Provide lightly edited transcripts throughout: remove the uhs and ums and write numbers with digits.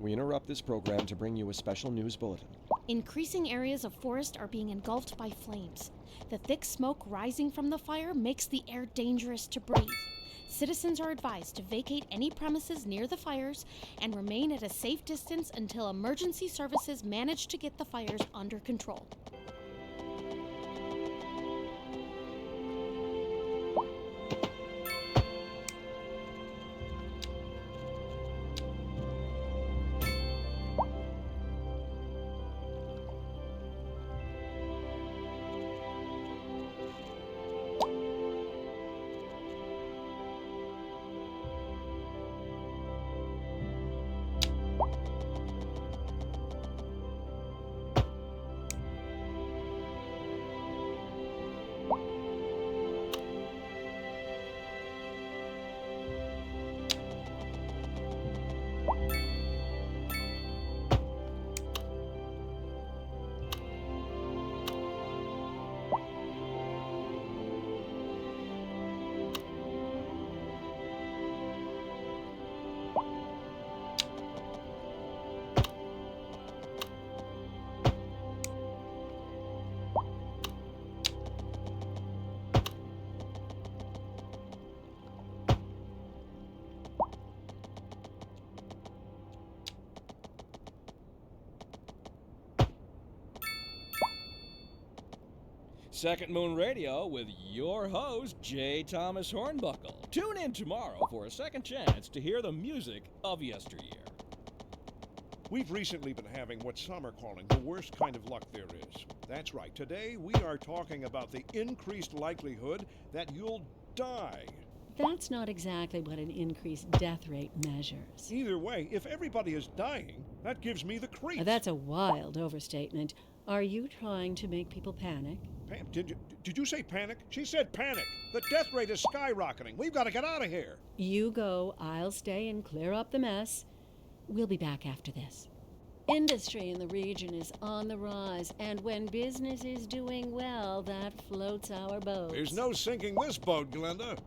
We interrupt this program to bring you a special news bulletin. Increasing areas of forest are being engulfed by flames. The thick smoke rising from the fire makes the air dangerous to breathe. Citizens are advised to vacate any premises near the fires and remain at a safe distance until emergency services manage to get the fires under control. Second Moon Radio with your host, J. Thomas Hornbuckle. Tune in tomorrow for a second chance to hear the music of yesteryear. We've recently been having what some are calling the worst kind of luck there is. That's right. Today we are talking about the increased likelihood that you'll die. That's not exactly what an increased death rate measures. Either way, if everybody is dying, that gives me the creeps. That's a wild overstatement. Are you trying to make people panic? Pam, did you say panic? She said panic. The death rate is skyrocketing. We've got to get out of here. You go, I'll stay and clear up the mess. We'll be back after this. Industry in the region is on the rise, and when business is doing well, that floats our boat. There's no sinking this boat, Glenda.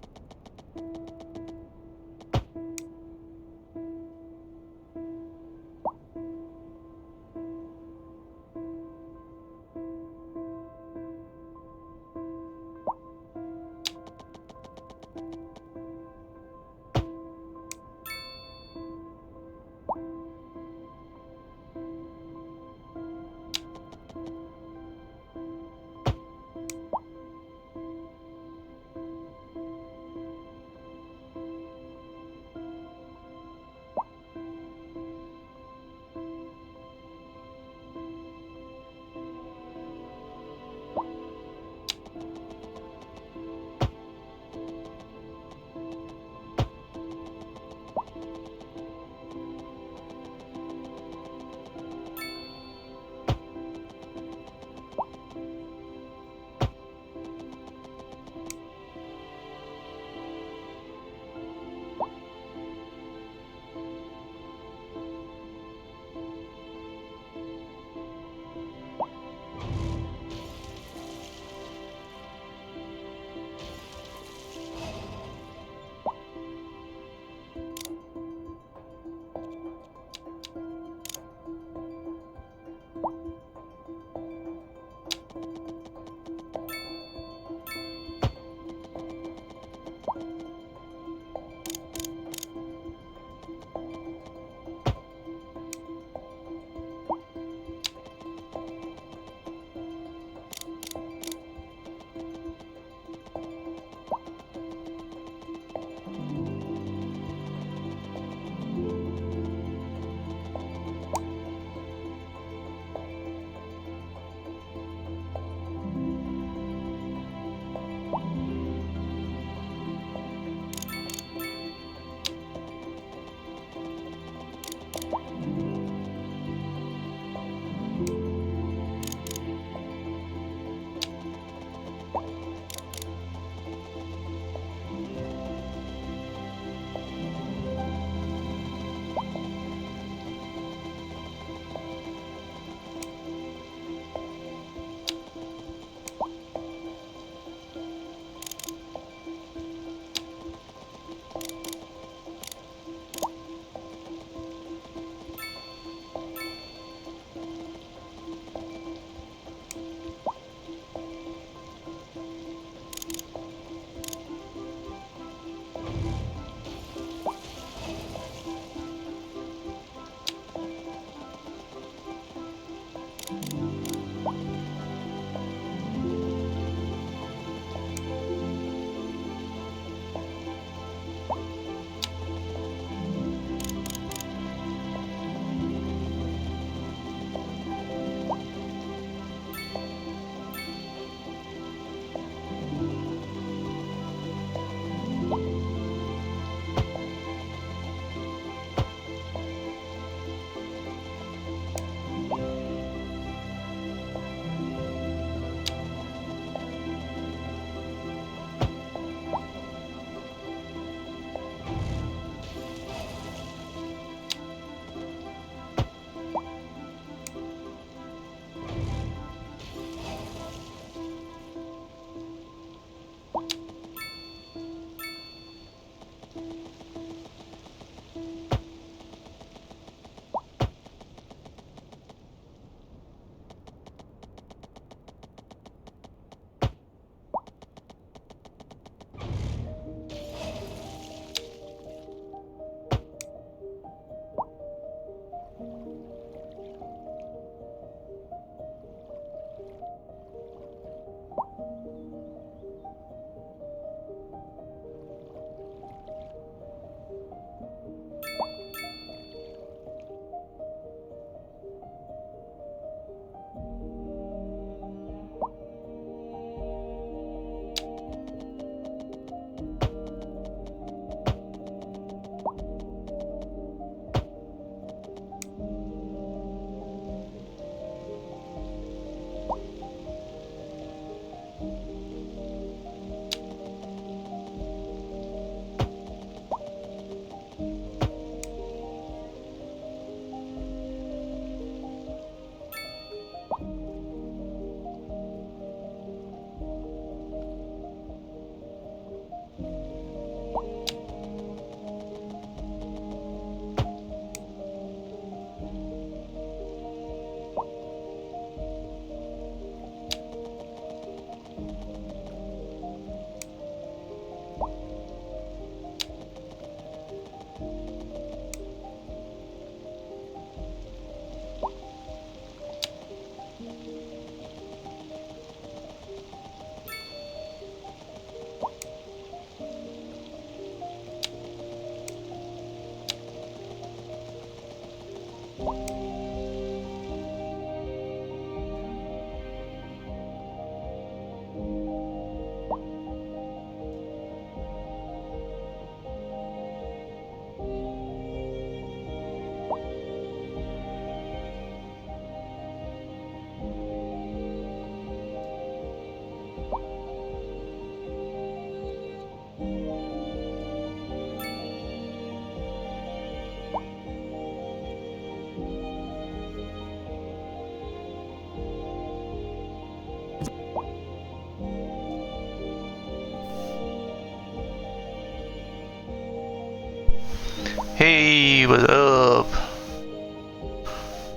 Hey, what up?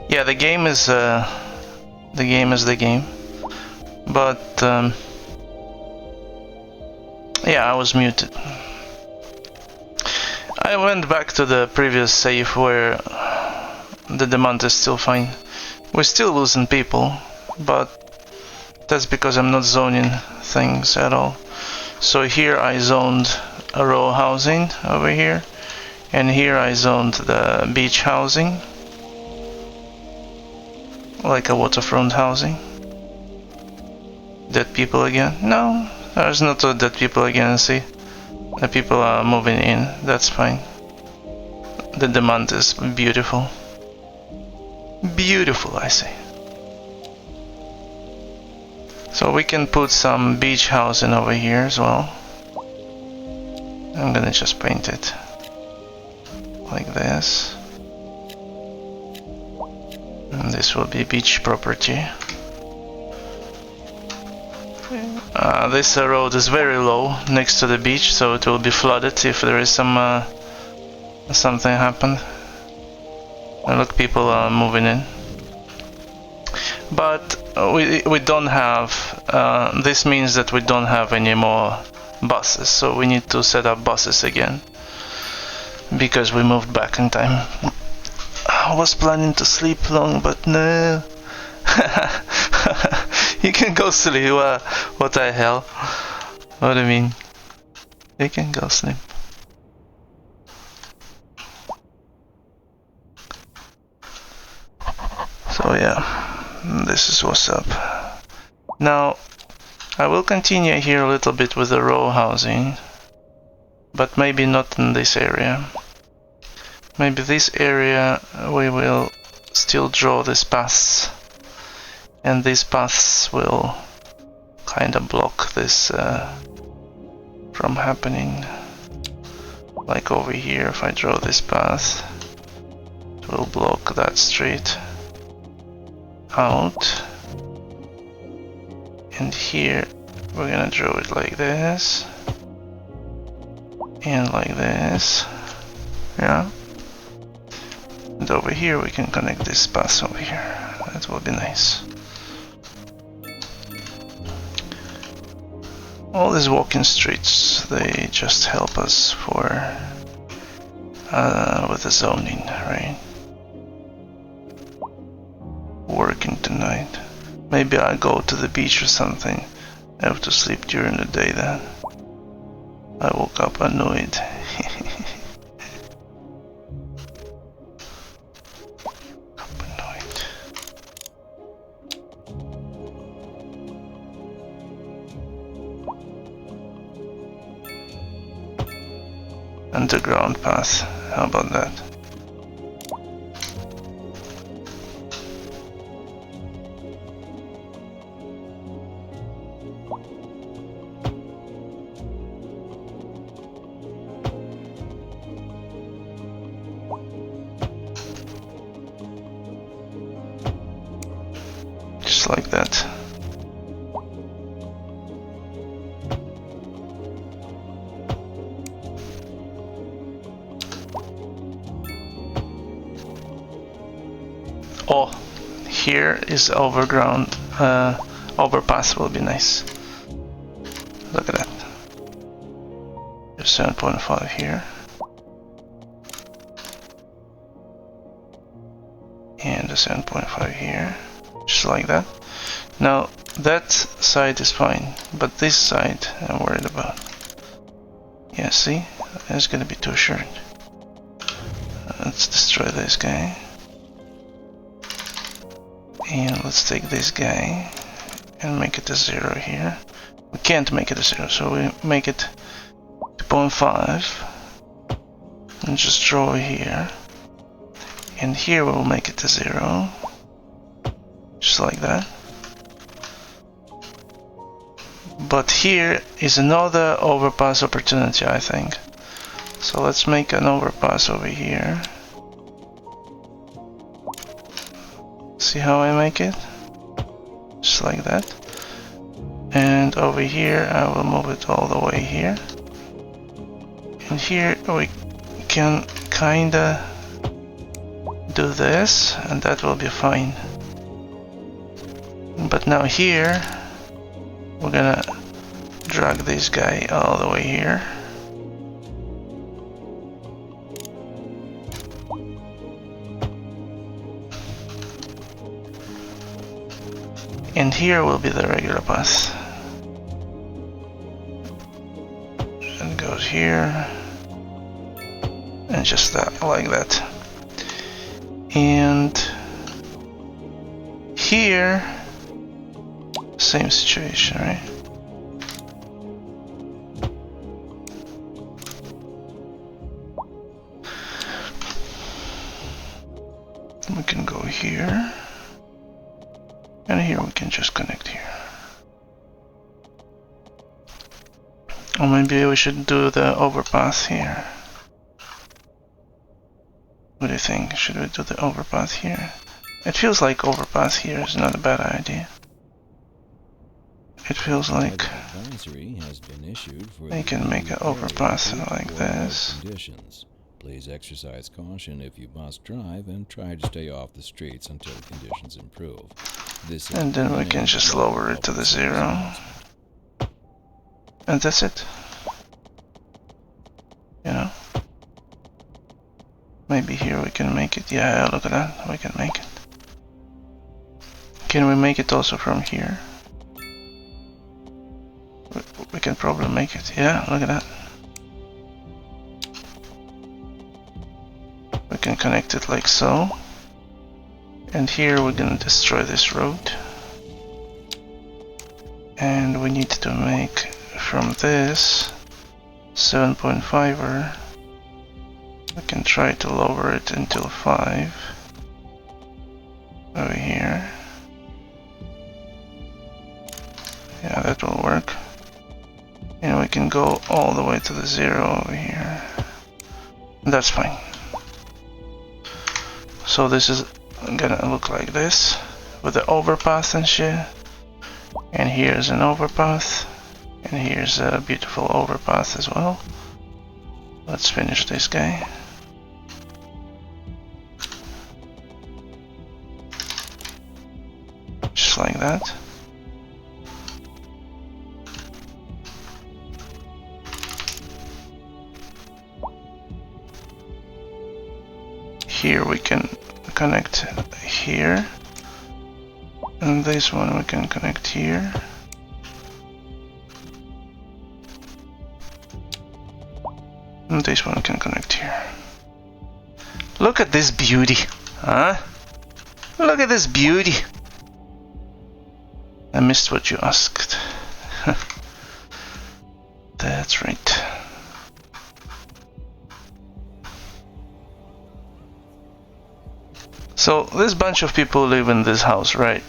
Yeah, the game is the game. But yeah, I was muted. I went back to the previous save where the demand is still fine. We're still losing people, but that's because I'm not zoning things at all. So here I zoned a row housing over here, and here I zoned the beach housing, like a waterfront housing. Dead people again? No, there's not dead people again. See, the people are moving in. That's fine. The demand is beautiful. Beautiful, I say. So we can put some beach housing over here as well. I'm gonna just paint it like this. And this will be beach property. This road is very low next to the beach, so it will be flooded if there is some something happen. And look, people are moving in. But we don't have. This means that we don't have any more buses, so we need to set up buses again because we moved back in time. I was planning to sleep long, but no. You can go sleep. What the hell? What do you mean? You can go sleep. So yeah, this is what's up. Now, I will continue here a little bit with the row housing, but maybe not in this area. Maybe this area we will still draw these paths, and these paths will kind of block this from happening. Like over here, if I draw this path, it will block that street out. And here we're gonna draw it like this and like this, yeah. And over here we can connect this path over here. That will be nice. All these walking streets, they just help us for with the zoning, right? Working tonight. Maybe I go to the beach or something. I have to sleep during the day then. I woke up annoyed. Underground path, how about that? Just like that. Oh, here is overground. Overpass will be nice. Look at that. There's 7.5 here. And a 7.5 here. Just like that. Now, that side is fine, but this side I'm worried about. Yeah, see? It's gonna be too short. Let's destroy this guy. And let's take this guy and make it a 0 here. We can't make it a 0, so we make it 2.5 and just draw here. And here we'll make it a 0, just like that. But here is another overpass opportunity, I think. So let's make an overpass over here. See how I make it? Just like that. And over here I will move it all the way here. And here we can kinda do this, and that will be fine. But now here, we're gonna drag this guy all the way here. And here will be the regular path. And goes here. And just that, like that. And here, same situation, right? We can go here. And here we can just connect here. Or maybe we should do the overpass here. What do you think? Should we do the overpass here? It feels like overpass here is not a bad idea. It feels like advisory has been issued for they can make an overpass like this. conditions. Please exercise caution if you must drive and try to stay off the streets until conditions improve. This And then we can just lower it to the 0. And that's it. You know? Maybe here we can make it. Yeah, look at that. We can make it. Can we make it also from here? We can probably make it. Yeah, look at that. We can connect it like so. And here we're gonna destroy this road. And we need to make from this 7.5er. We can try to lower it until 5 over here. Yeah, that will work. And we can go all the way to the 0 over here. That's fine. So this is gonna look like this with the overpass and shit. And here's an overpass. And here's a beautiful overpass as well. Let's finish this guy. Just like that. Here we can connect here. And this one we can connect here. And this one can connect here. Look at this beauty, huh? Look at this beauty. I missed what you asked. That's right. So this bunch of people live in this house, right?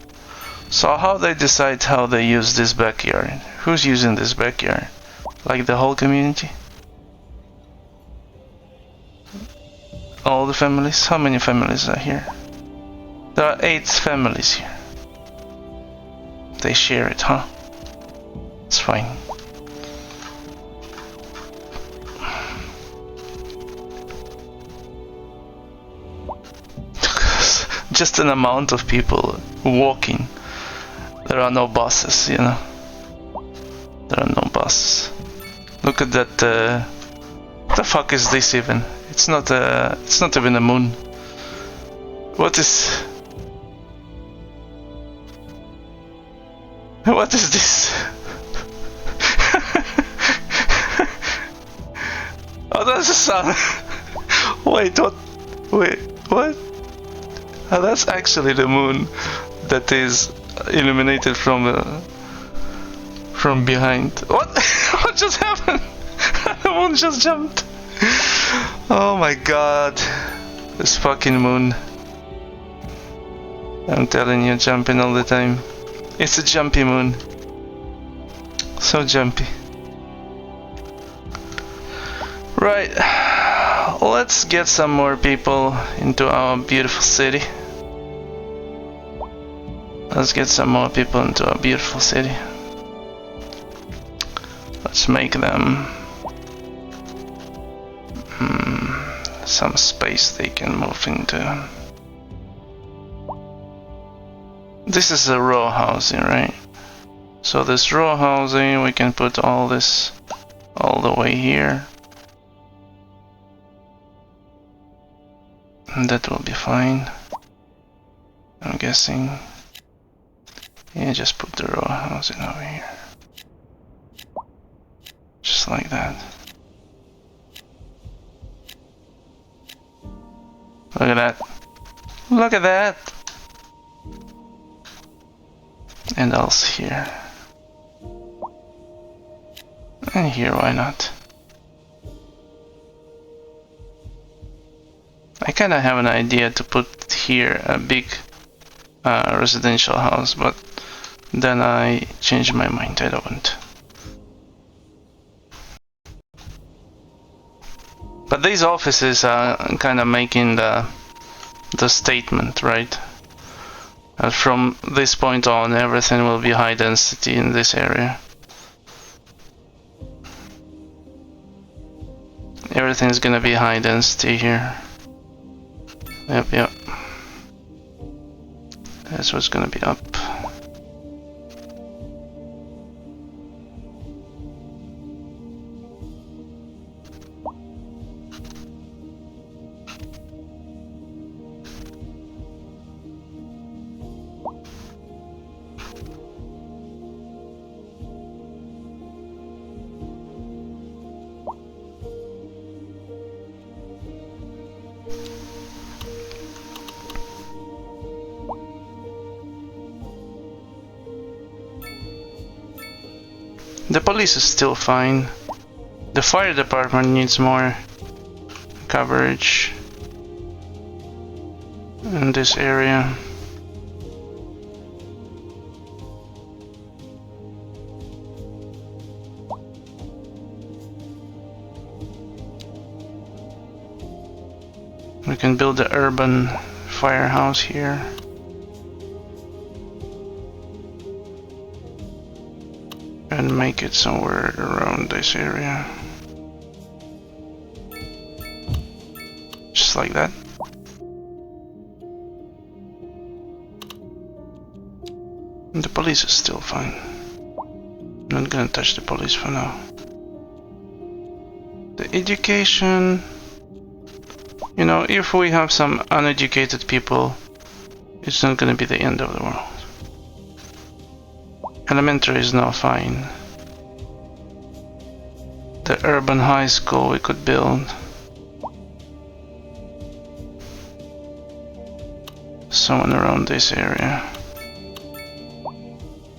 So how they decide how they use this backyard? Who's using this backyard? Like the whole community? All the families? How many families are here? There are 8 families here. They share it, huh? It's fine. Just an amount of people walking. There are no buses, you know. There are no buses. Look at that. What the fuck is this even? It's not even a moon. What is? What is this? Oh, that's the sun. Wait, what? Wait, what? Oh, that's actually the moon that is illuminated from behind. What? What just happened? The moon just jumped. Oh my god. This fucking moon. I'm telling you, jumping all the time. It's a jumpy moon. So jumpy. Right. Let's get some more people into our beautiful city. Let's get some more people into our beautiful city. Let's make them some space they can move into. This is a row housing, right? So this row housing, we can put all this all the way here. And that will be fine, I'm guessing. Yeah, just put the row housing over here. Just like that. Look at that. Look at that! And else here. And here, why not? I kinda have an idea to put here a big residential house, but then I changed my mind, I don't. But these offices are kinda making the statement, right? From this point on, everything will be high density in this area. Everything's gonna be high density here. Yep. That's what's gonna be up. The police is still fine. The fire department needs more coverage in this area. We can build the urban firehouse here. And make it somewhere around this area. Just like that. And the police is still fine. I'm not gonna touch the police for now. The education... You know, if we have some uneducated people, it's not gonna be the end of the world. Elementary is now fine. The urban high school we could build. Someone around this area.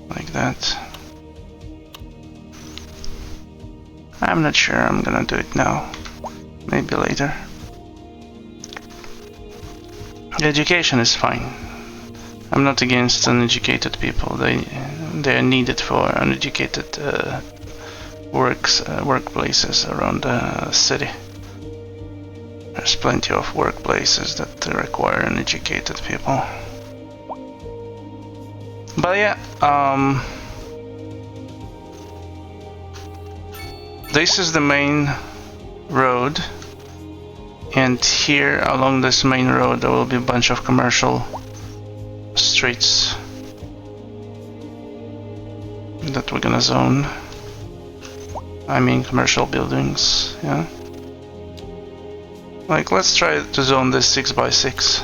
Like that. I'm not sure I'm gonna do it now. Maybe later. The education is fine. I'm not against uneducated people. They are needed for uneducated workplaces around the city. There's plenty of workplaces that require uneducated people. But yeah, this is the main road, and here along this main road there will be a bunch of commercial streets that we're gonna zone. I mean commercial buildings, yeah. Like, let's try to zone this 6x6.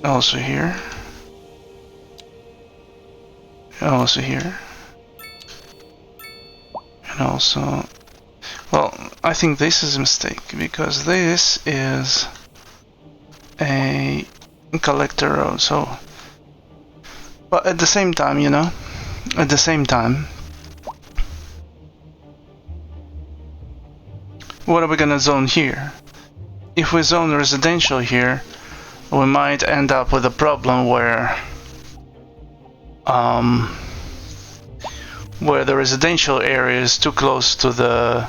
Also here. Also here. And also... Well, I think this is a mistake, because this is a collector road, so... But at the same time, you know, at the same time, what are we gonna zone here? If we zone residential here, we might end up with a problem where the residential area is too close to the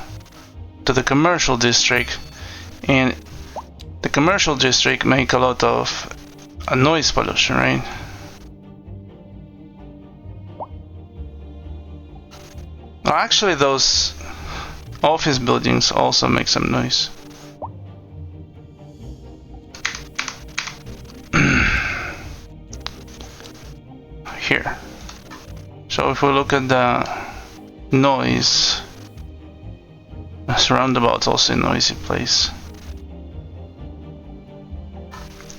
commercial district, and the commercial district make a lot of noise pollution, right? Actually, those office buildings also make some noise. Here. So if we look at the noise, this roundabout's also a noisy place.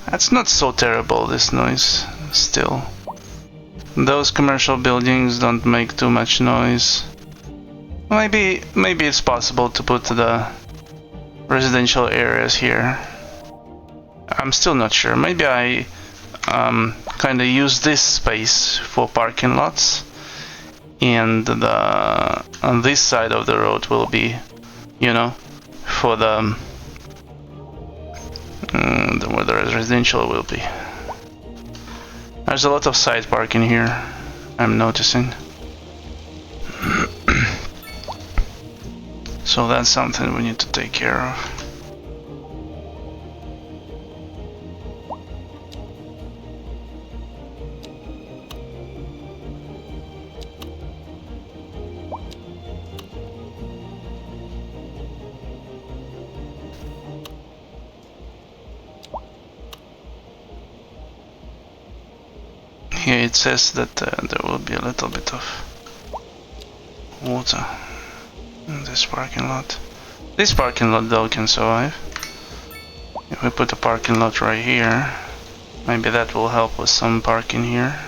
That's not so terrible, this noise, still. Those commercial buildings don't make too much noise. Maybe it's possible to put the residential areas here. I'm still not sure. Maybe I kind of use this space for parking lots, and on this side of the road will be, you know, for the where the residential will be. There's a lot of side parking here, I'm noticing. So that's something we need to take care of. Here it says that there will be a little bit of water in this parking lot. This parking lot though can survive. If we put a parking lot right here, maybe that will help with some parking here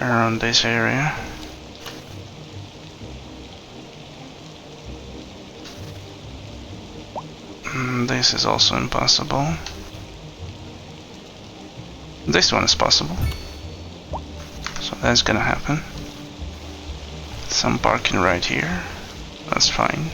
around this area. This is also impossible. This one is possible, so that's gonna happen. Some parking right here, that's fine.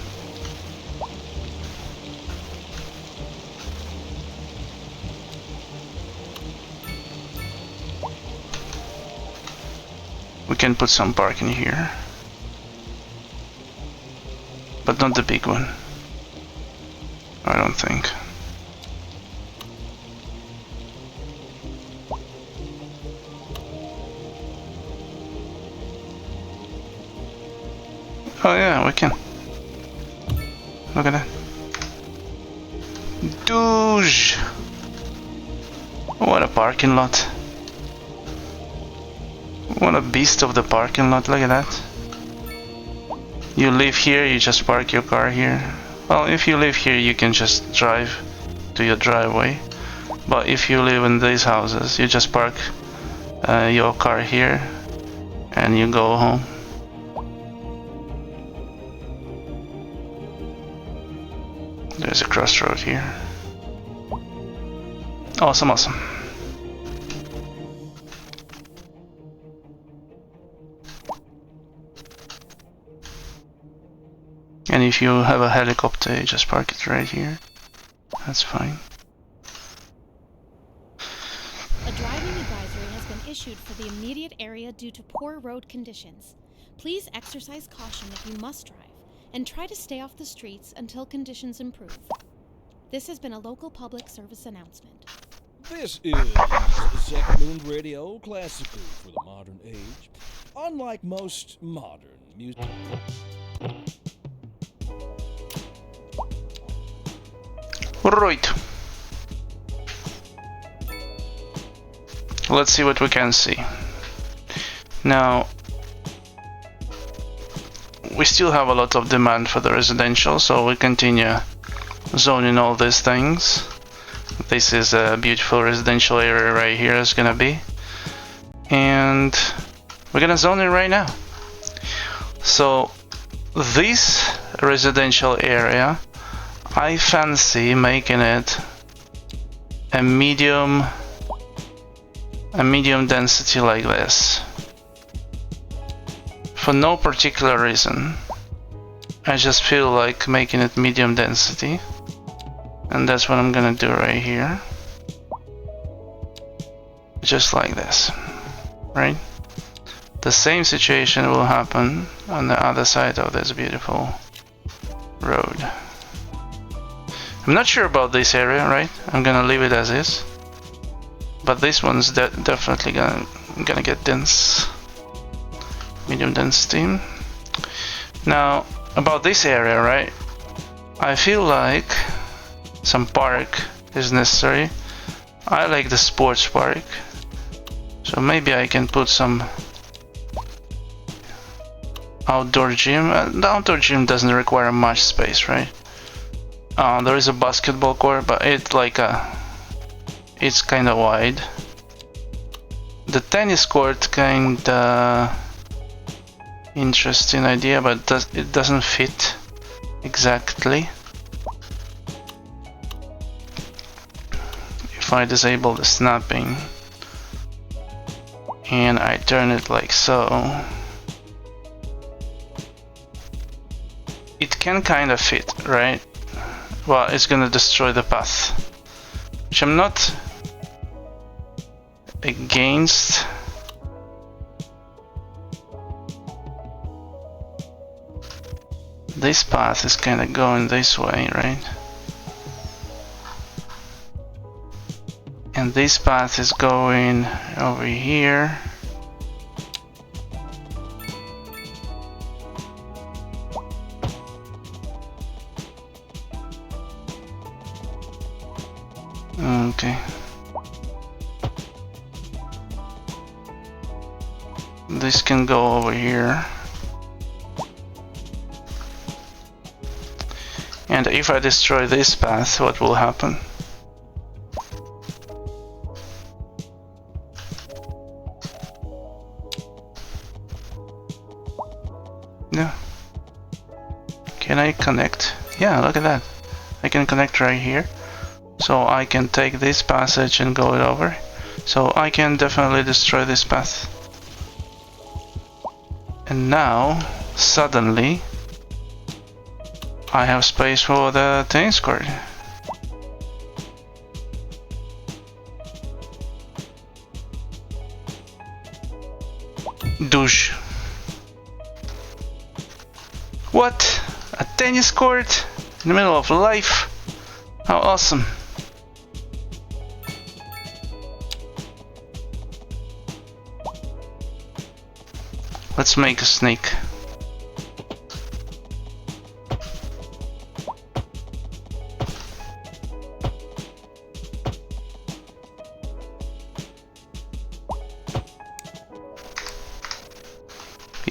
We can put some parking here, but not the big one, I don't think. Oh yeah, we can. Look at that. Douche! What a parking lot. What a beast of the parking lot, look at that. You live here, you just park your car here. Well, if you live here, you can just drive to your driveway. But if you live in these houses, you just park your car here and you go home. There's a crossroad here. Awesome, awesome. And if you have a helicopter, you just park it right here. That's fine. A driving advisory has been issued for the immediate area due to poor road conditions. Please exercise caution if you must drive, and try to stay off the streets until conditions improve. This has been a local public service announcement. This is the Second Moon Radio, classical for the modern age. Unlike most modern music. Right. Let's see what we can see. Now, we still have a lot of demand for the residential, so we continue zoning all these things. This is a beautiful residential area right here is gonna be, and we're gonna zone it right now. So this residential area, I fancy making it a medium density like this. For no particular reason. I just feel like making it medium density. And that's what I'm gonna do right here. Just like this. Right? The same situation will happen on the other side of this beautiful road. I'm not sure about this area, right? I'm gonna leave it as is. But this one's definitely gonna get dense. Medium density. Now, about this area, right? I feel like some park is necessary. I like the sports park. So maybe I can put some outdoor gym. The outdoor gym doesn't require much space, right? There is a basketball court, but it's kind of wide. The tennis court kinda interesting idea, but it doesn't fit exactly. If I disable the snapping and I turn it like so, it can kind of fit, right? Well, it's gonna destroy the path, which I'm not against. This path is kind of going this way, right? And this path is going over here. Okay. This can go over here. And if I destroy this path, what will happen? No. Can I connect? Yeah, look at that. I can connect right here. So I can take this passage and go it over. So I can definitely destroy this path. And now, suddenly, I have space for the tennis court. Douche. What? A tennis court? In the middle of life? How awesome. Let's make a snake.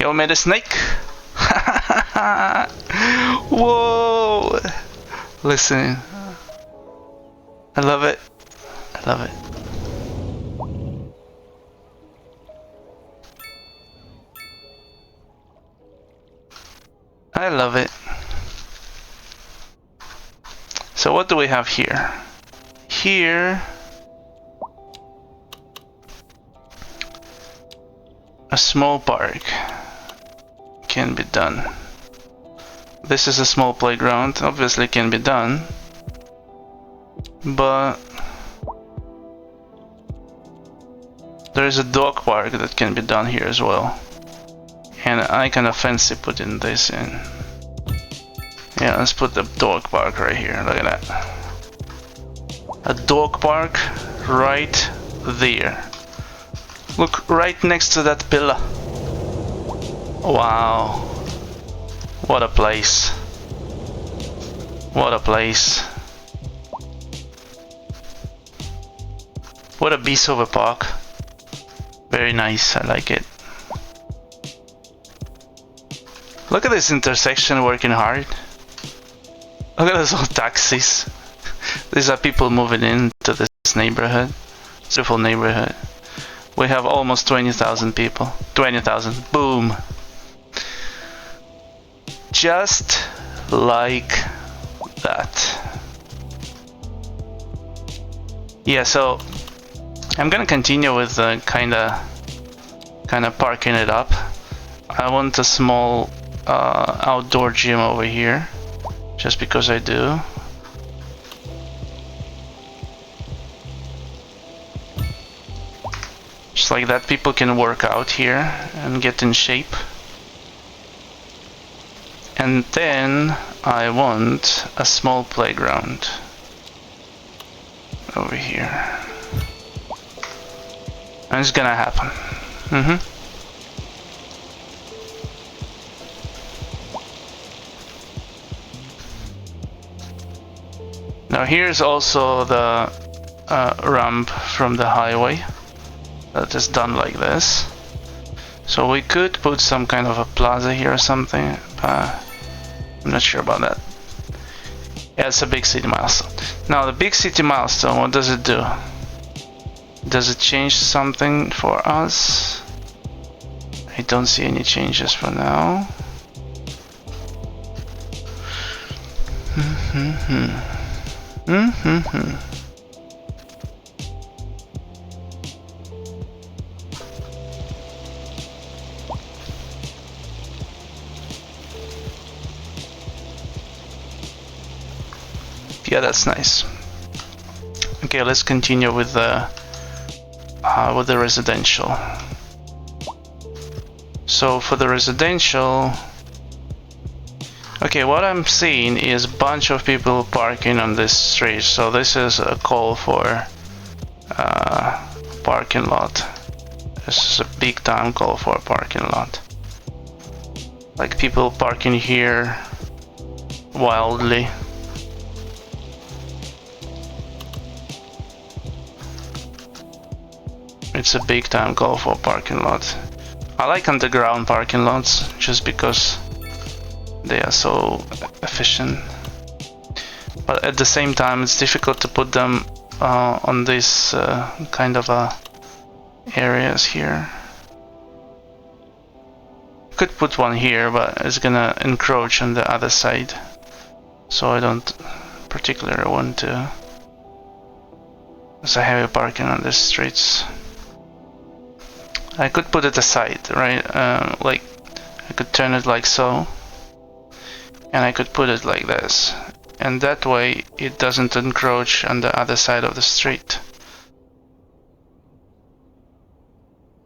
Yo, made a snake. Whoa! Listen, I love it. I love it. I love it. So what do we have here? Here, a small park can be done. This is a small playground, obviously can be done, but there is a dog park that can be done here as well. And I kind of fancy putting this in. Yeah, let's put the dog park right here. Look at that. A dog park right there. Look, right next to that pillar. Wow. What a place. What a place. What a beast of a park. Very nice, I like it. Look at this intersection working hard. Look at those old taxis. These are people moving into this neighborhood. Beautiful neighborhood. We have almost 20,000 people. 20,000. Boom. Just like that. Yeah, so I'm gonna continue with kinda parking it up. I want a small outdoor gym over here, just because I do. Just like that, people can work out here and get in shape. And then I want a small playground over here. And it's gonna happen. Now here's also the ramp from the highway that is done like this. So we could put some kind of a plaza here or something. I'm not sure about that. Yeah, it's a big city milestone. Now the big city milestone, what does it do? Does it change something for us? I don't see any changes for now. Yeah, that's nice. Okay, let's continue with the residential. So for the residential, okay, what I'm seeing is a bunch of people parking on this street. So this is a call for parking lot. This is a big time call for a parking lot. Like people parking here wildly. It's a big time call for a parking lot. I like underground parking lots just because they are so efficient. But at the same time, it's difficult to put them on these kind of areas here. Could put one here, but it's gonna encroach on the other side. So I don't particularly want to. There's a heavy parking on these streets. I could put it aside, right? Like I could turn it like so, and I could put it like this, and that way it doesn't encroach on the other side of the street.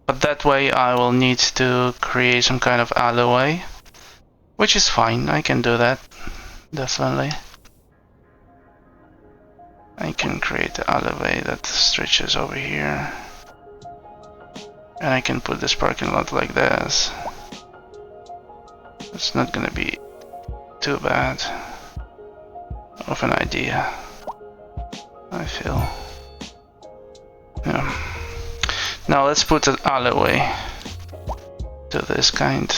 But that way I will need to create some kind of alleyway, which is fine. I can do that, definitely. I can create the alleyway that stretches over here. And I can put this parking lot like this. It's not gonna be too bad of an idea, I feel. Yeah. Now let's put an alleyway to this kind.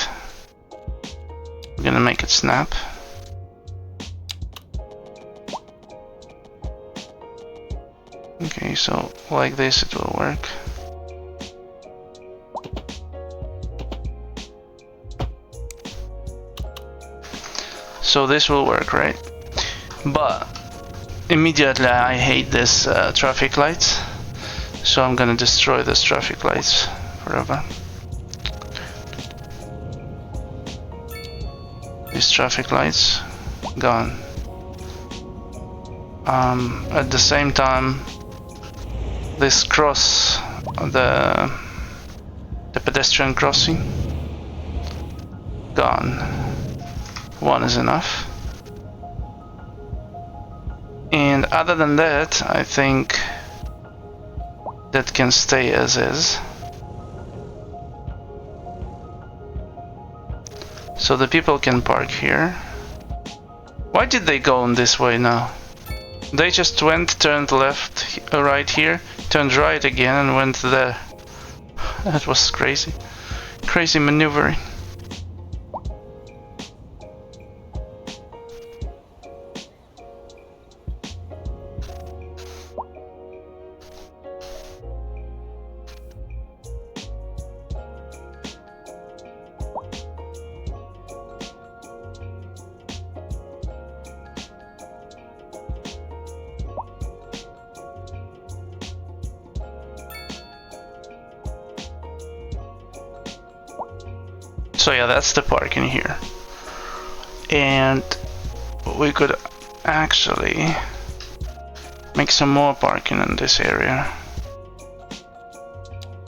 I'm gonna make it snap. Okay, so like this it will work. So this will work, right? But immediately I hate this traffic lights, so I'm gonna destroy this traffic lights forever. These traffic lights gone. At the same time, this cross, the pedestrian crossing, gone. One is enough. And other than that, I think that can stay as is. So the people can park here. Why did they go in this way now? They just went, turned left, right here, turned right again and went there. That was crazy. Crazy maneuvering. So yeah, that's the parking here. And we could actually make some more parking in this area.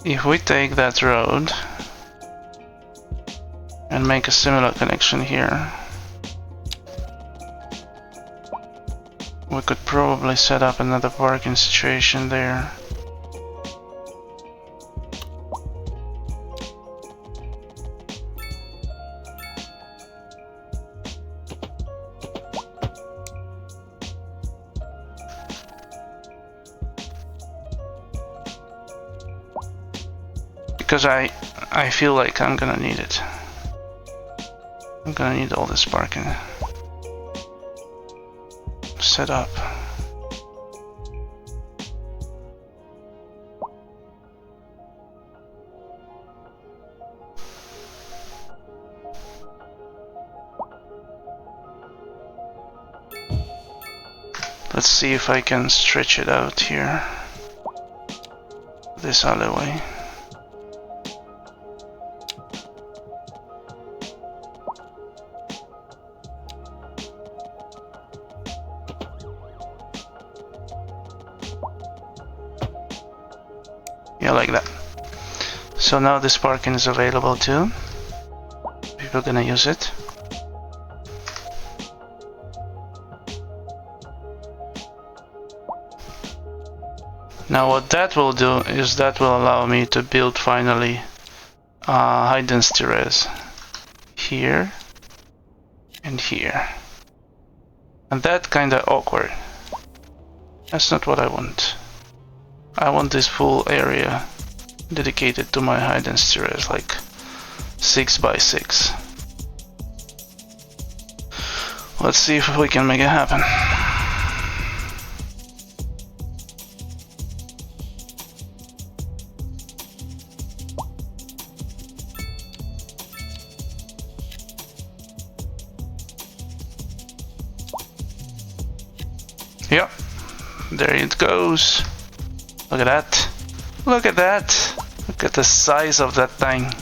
If we take that road and make a similar connection here, we could probably set up another parking situation there. because I feel like I'm gonna need it. I'm gonna need all this parking set up. Let's see if I can stretch it out here. This alleyway. Yeah, like that. So now this parking is available too. People are gonna use it. Now what that will do is that will allow me to build finally high density res here and here. And that kinda awkward. That's not what I want. I want this full area dedicated to my high density res, like 6 by 6. Let's see if we can make it happen. Yep, there it goes. Look at that. Look at that. Look at the size of that thing.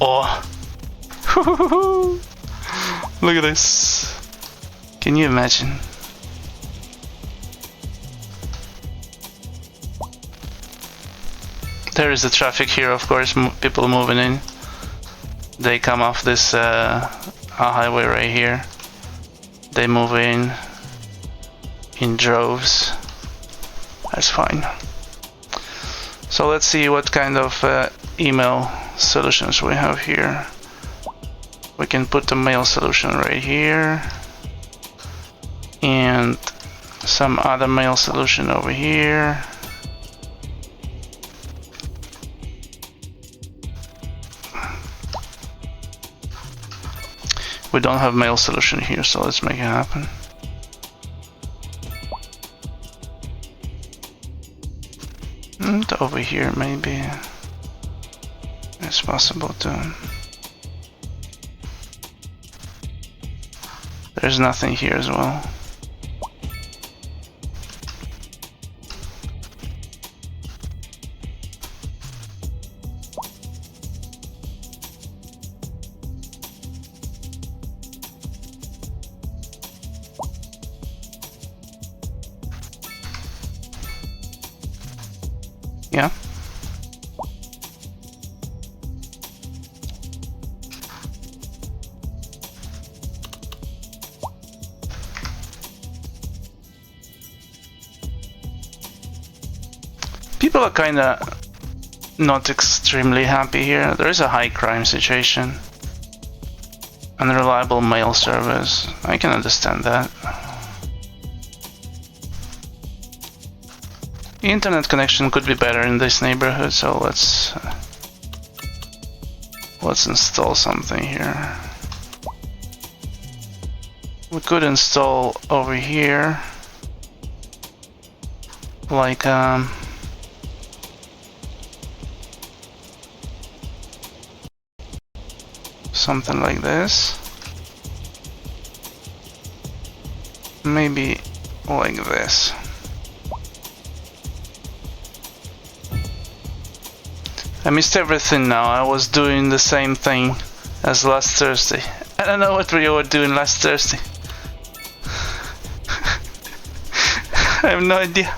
Oh. Look at this. Can you imagine? There is the traffic here, of course, people moving in. They come off this highway right here. They move in droves. That's fine. So let's see what kind of email solutions we have here. We can put the mail solution right here. And some other mail solution over here. We don't have mail solution here, so let's make it happen. And over here maybe it's possible to. There's nothing here as well. Yeah. People are kinda not extremely happy here. There is a high crime situation. Unreliable mail service. I can understand that. The internet connection could be better in this neighborhood, so let's install something here. We could install over here, like something like this. Maybe like this. I missed everything now. I was doing the same thing as last Thursday. I don't know what we were doing last Thursday. I have no idea.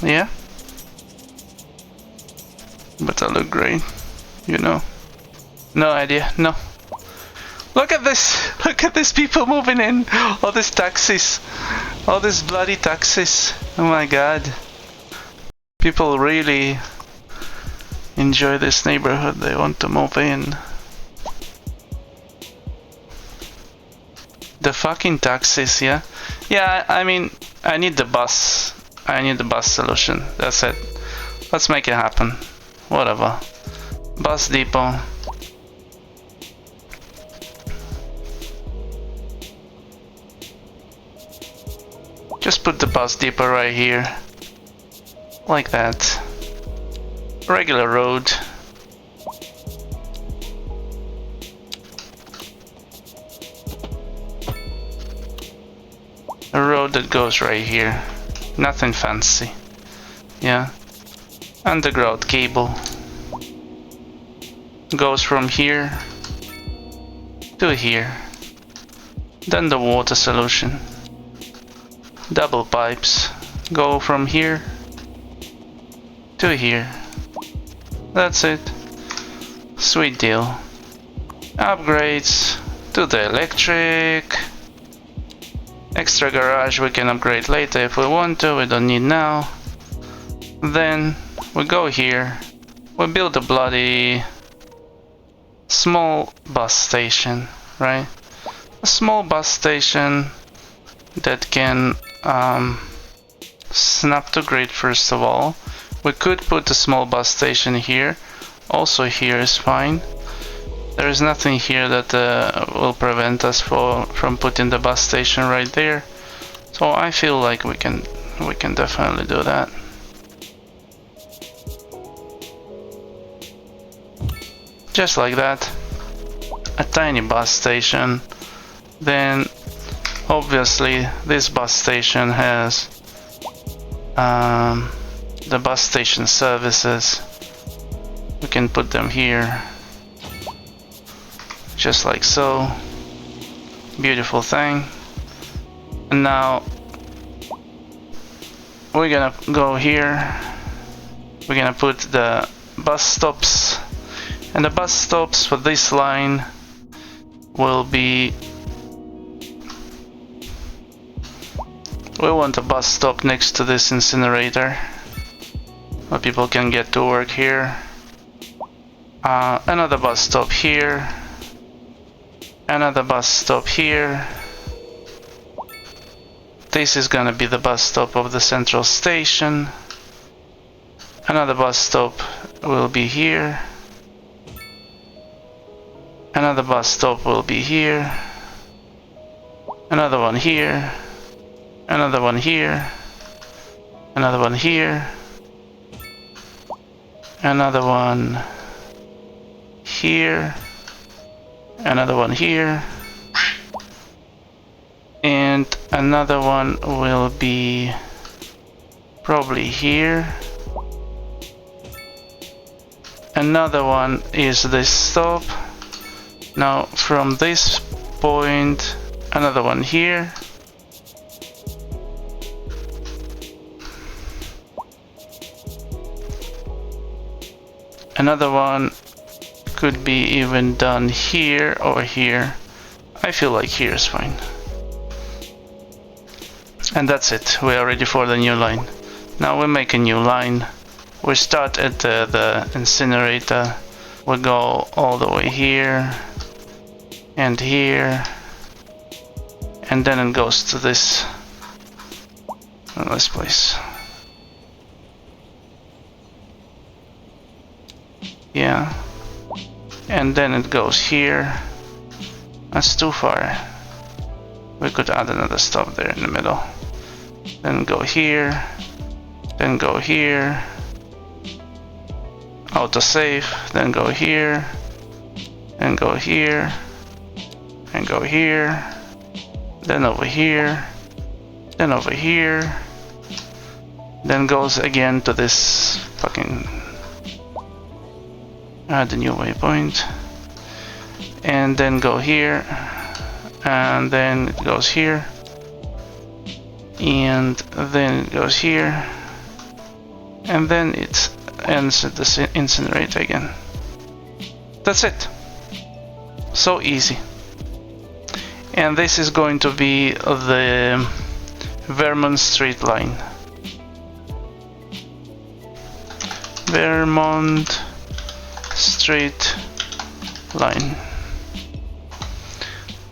Yeah? But I look great, you know. No idea, no. Look at this! Look at these people moving in! All these taxis! All these bloody taxis! Oh my god. People really enjoy this neighborhood, they want to move in. The fucking taxis, yeah? Yeah, I mean, I need the bus. I need the bus solution, that's it. Let's make it happen. Whatever. Bus depot. Just put the bus depot right here. Like that. Regular road. A road that goes right here. Nothing fancy. Yeah. Underground cable. Goes from here to here. Then the water solution. Double pipes go from here to here. That's it. Sweet deal. Upgrades to the electric. Extra garage we can upgrade later if we want to, we don't need now. Then we go here. We build a bloody small bus station, right? A small bus station that can snap to grid first of all. We could put a small bus station here. Also here is fine. There is nothing here that will prevent us from putting the bus station right there. So I feel like we can definitely do that. Just like that. A tiny bus station. Then obviously this bus station has the bus station services. We can put them here. Just like so. Beautiful thing. And now we're gonna go here. We're gonna put the bus stops. And the bus stops for this line will be... We want a bus stop next to this incinerator where people can get to work here. Another bus stop here. Another bus stop here. This is gonna be the bus stop of the central station. Another bus stop will be here. Another bus stop will be here. Another one here. Another one here. Another one here. Another one here. Another one here. And another one will be probably here. Another one is this stop. Now from this point, another one here. Another one could be even done here or here. I feel like here is fine. And that's it, we are ready for the new line. Now we make a new line. We start at the incinerator. We go all the way here and here, and then it goes to this place. Yeah, and then it goes here. That's too far. We could add another stop there in the middle. Then go here, then go here, autosave, then go here, and go here, and go here, then over here, then over here, then goes again to this fucking add a new waypoint, and then go here, and then it goes here, and then it goes here, and then it ends at the incinerator again. That's it. So easy. And this is going to be the Vermont Street line. Vermont Street line.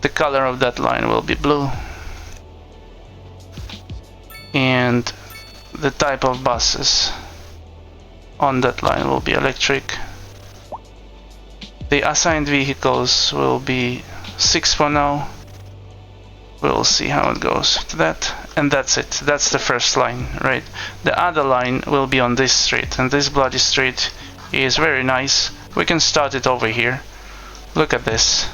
The color of that line will be blue. And the type of buses on that line will be electric. The assigned vehicles will be 6 for now. We'll see how it goes after that. And that's it. That's the first line, right? The other line will be on this street. And this bloody street is very nice. We can start it over here. Look at this.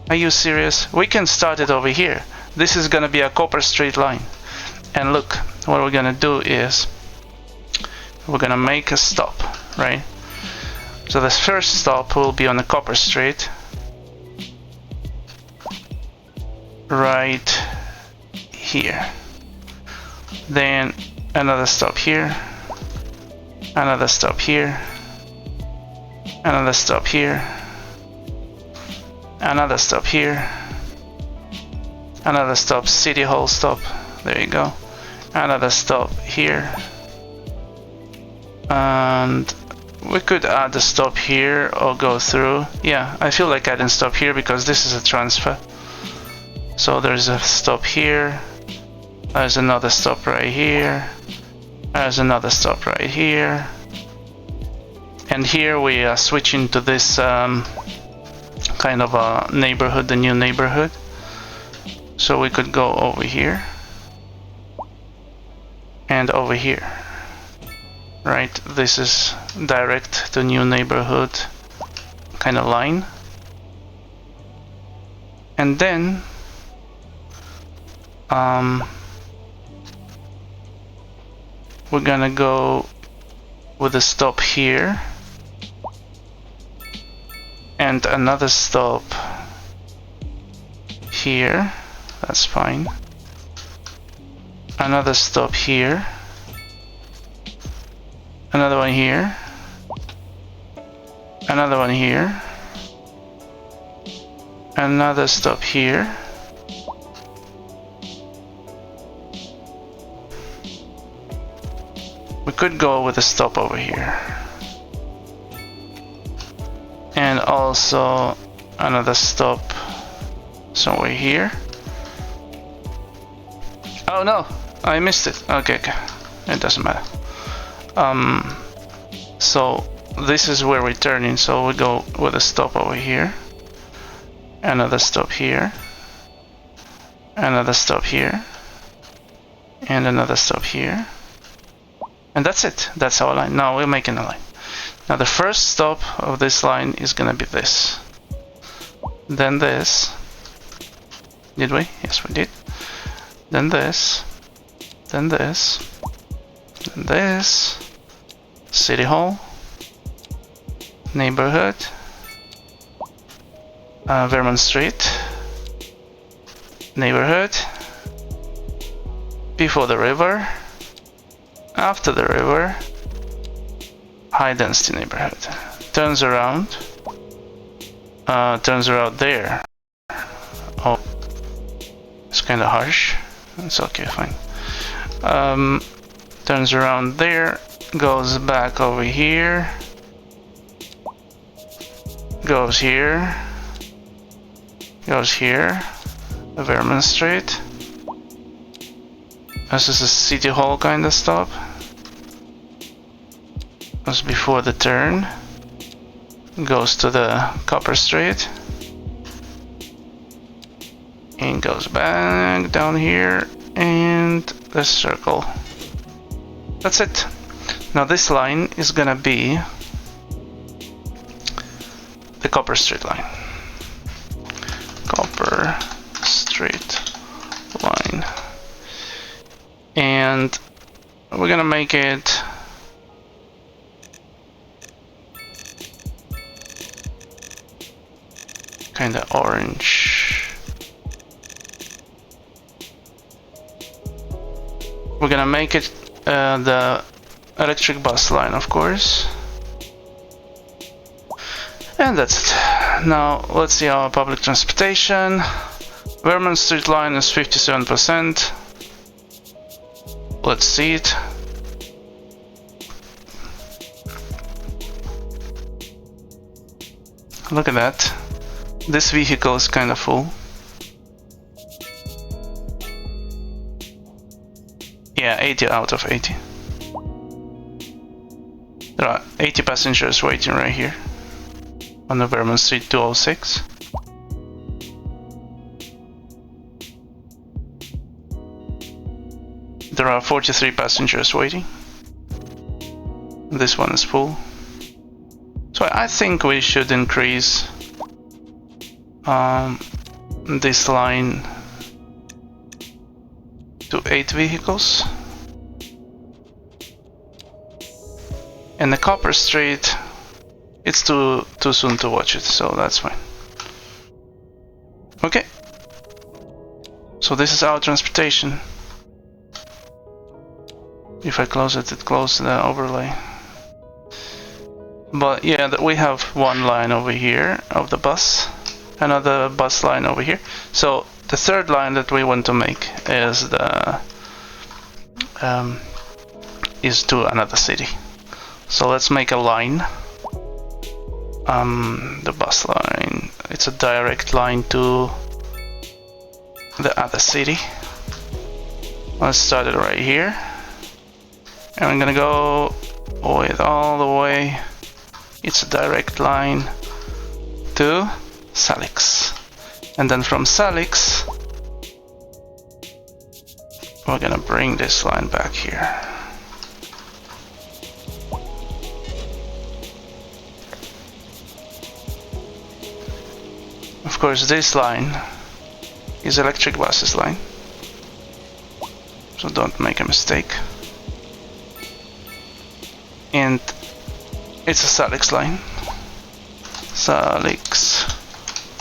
Are you serious? We can start it over here. This is gonna be a copper street line. And look, what we're gonna do is we're gonna make a stop, right? So the first stop will be on the copper street. Right here. Then another stop here. Another stop here. Another stop here. Another stop here. Another stop, City Hall stop. There you go. Another stop here. And we could add a stop here or go through. Yeah, I feel like adding stop here because this is a transfer. So there's a stop here. There's another stop right here. There's another stop right here. And here we are switching to this kind of a neighborhood, the new neighborhood. So we could go over here. And over here. Right, this is direct to new neighborhood kind of line. And then we're gonna go with a stop here and another stop here. That's fine. Another stop here. Another one here. Another one here. Another stop here. We could go with a stop over here. And also another stop somewhere here. Oh no, I missed it. Okay, it doesn't matter. So this is where we're turning, so we go with a stop over here. Another stop here. Another stop here. And another stop here. And that's it. That's our line. Now we're making a line. Now the first stop of this line is gonna be this. Then this. Did we? Yes, we did. Then this. Then this. Then this. City Hall. Neighborhood. Vermont Street. Neighborhood. Before the river. After the river. High density neighborhood. Turns around. Turns around there. Oh, it's kind of harsh. It's okay, fine. Turns around there. Goes back over here. Goes here. Goes here. Vermont Street. This is a City Hall kind of stop. Goes before the turn. Goes to the Copper Street. And goes back down here and the circle. That's it. Now this line is gonna be the Copper Street line. Copper Street line. And we're gonna make it kinda orange. We're gonna make it the electric bus line, of course. And that's it. Now let's see our public transportation. Vermont Street line is 57%. Let's see it. Look at that. This vehicle is kind of full. Yeah, 80 out of 80. There are 80 passengers waiting right here on the Vermont Street 206. There are 43 passengers waiting. This one is full. So I think we should increase this line to 8 vehicles. And the Copper Street, it's too soon to watch it, so that's fine. Okay. So this is our transportation. If I close it, it closes the overlay. But yeah, we have one line over here of the bus, another bus line over here. So the third line that we want to make is the is to another city. So let's make a line. The bus line, it's a direct line to the other city. Let's start it right here. And I'm gonna go with all the way. It's a direct line to Salix. And then from Salix, we're gonna bring this line back here. Of course, this line is electric buses line, so don't make a mistake. And it's a Salix line. Salix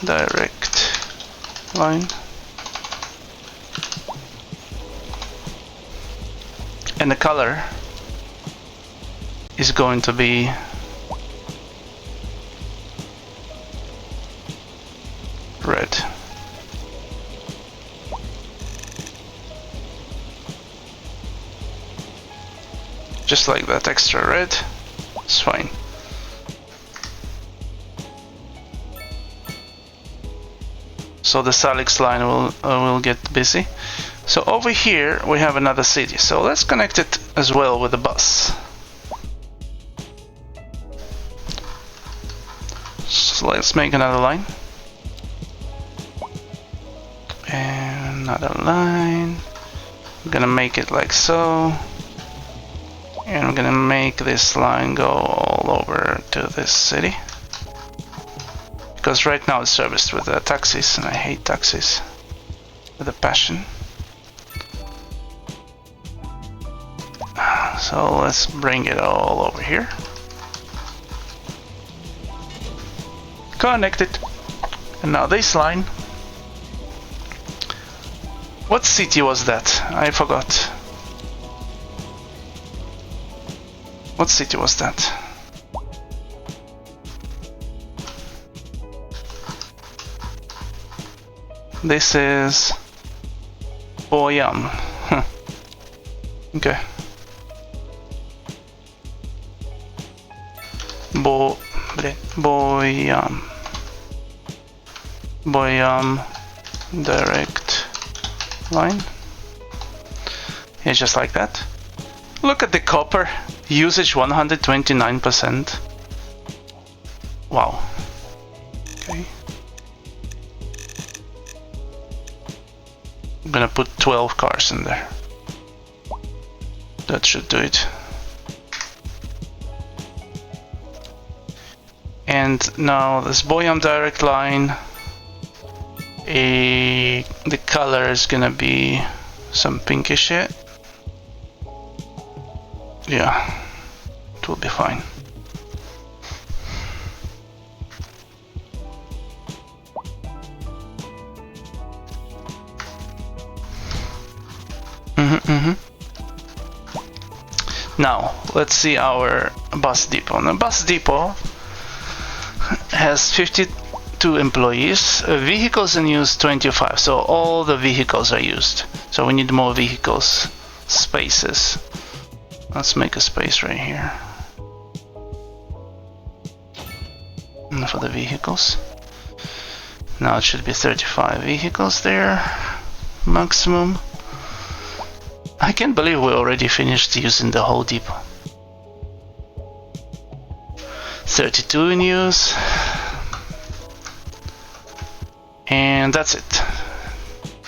direct line. And the color is going to be red. Just like that, extra red. It's fine. So the Salix line will get busy. So over here we have another city. So let's connect it as well with the bus. So let's make another line. And another line. I'm gonna make it like so. And I'm gonna make this line go all over to this city. Because right now it's serviced with taxis, and I hate taxis with a passion. So let's bring it all over here. Connect it. And now this line. What city was that? I forgot. What city was that? This is Boyam. Huh. Okay. Boyam. Boyam direct line. Yeah, just like that. Look at the copper. Usage 129%. Wow. Okay. I'm gonna put 12 cars in there. That should do it. And now this Boyam direct line, the color is gonna be some pinkish shit. Yeah, it will be fine. Now, let's see our bus depot. The bus depot has 52 employees, vehicles in use 25, so all the vehicles are used. So we need more vehicles, spaces. Let's make a space right here for the vehicles. Now it should be 35 vehicles there, maximum. I can't believe we already finished using the whole depot. 32 in use. And that's it.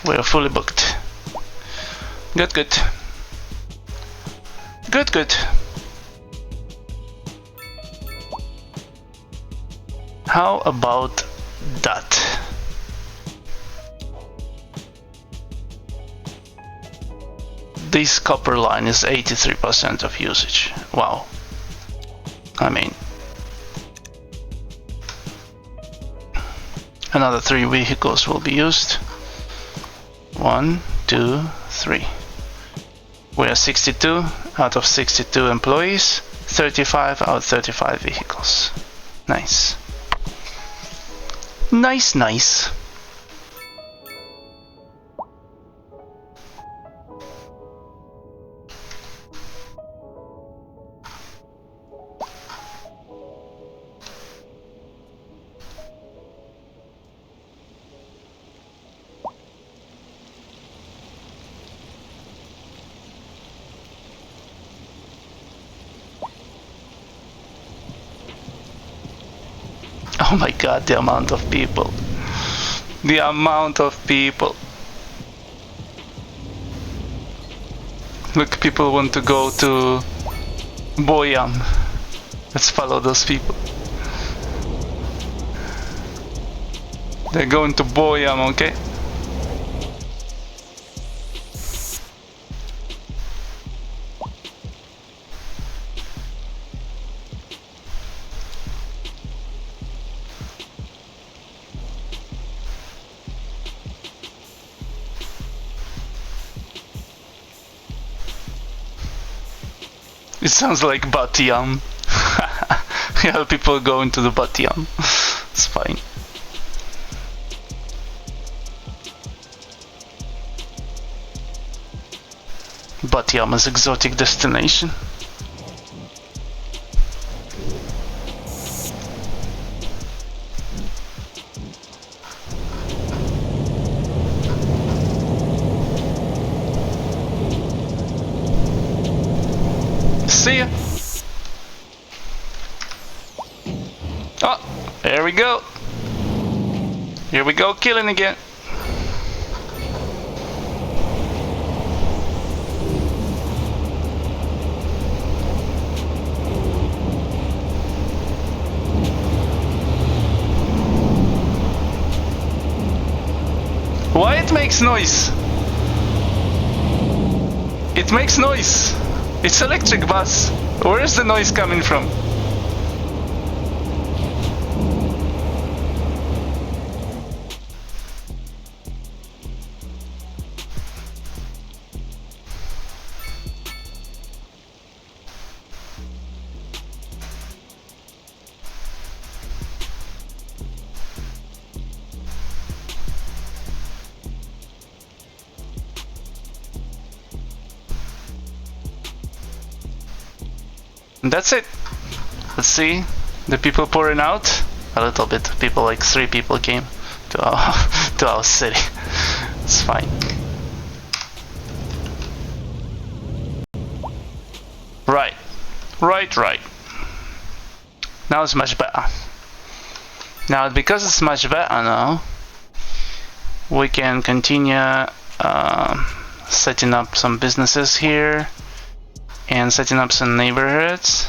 We're fully booked. Good, good. Good, good. How about that? This copper line is 83% of usage. Wow. I mean, another 3 vehicles will be used. 1, 2, 3. We are 62 out of 62 employees, 35 out of 35 vehicles. Nice. Nice, nice. Oh my god, the amount of people. The amount of people. Look, people want to go to Boyam. Let's follow those people. They're going to Boyam, okay? It sounds like Batiam. Yeah, people going to the Batiam. It's fine. Batiam is exotic destination. See ya. Oh, there we go. Here we go, killing again. Why it makes noise? It makes noise. It's electric bus. Where is the noise coming from? And that's it. Let's see the people pouring out. A little bit. People, like 3 people came to our to our city. It's fine. Right. Right. Now it's much better. Now because it's much better now, we can continue setting up some businesses here and setting up some neighborhoods.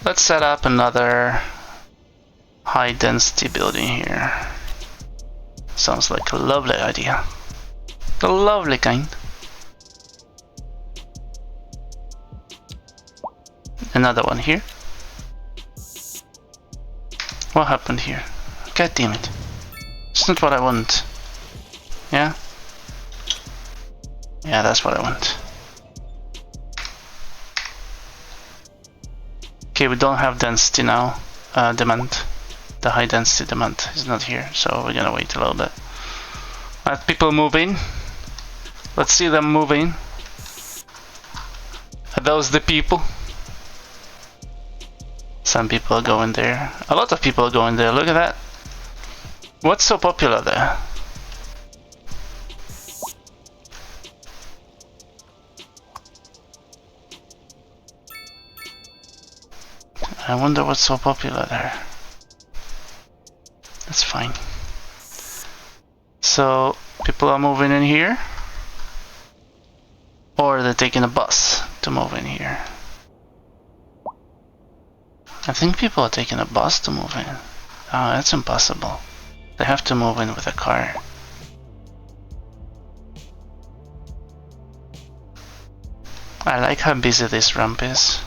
Let's set up another high density building here. Sounds like a lovely idea. The lovely kind. Another one here. What happened here? God damn it. It's not what I want. Yeah? Yeah, that's what I want. Okay, we don't have density now. Demand. The high density demand is not here, so we're gonna wait a little bit. Let people move in. Let's see them move in. Are those the people? Some people are going there. A lot of people are going there. Look at that. What's so popular there? I wonder what's so popular there. That's fine. So, people are moving in here? Or they're taking a bus to move in here? I think people are taking a bus to move in. Oh, that's impossible. They have to move in with a car. I like how busy this ramp is.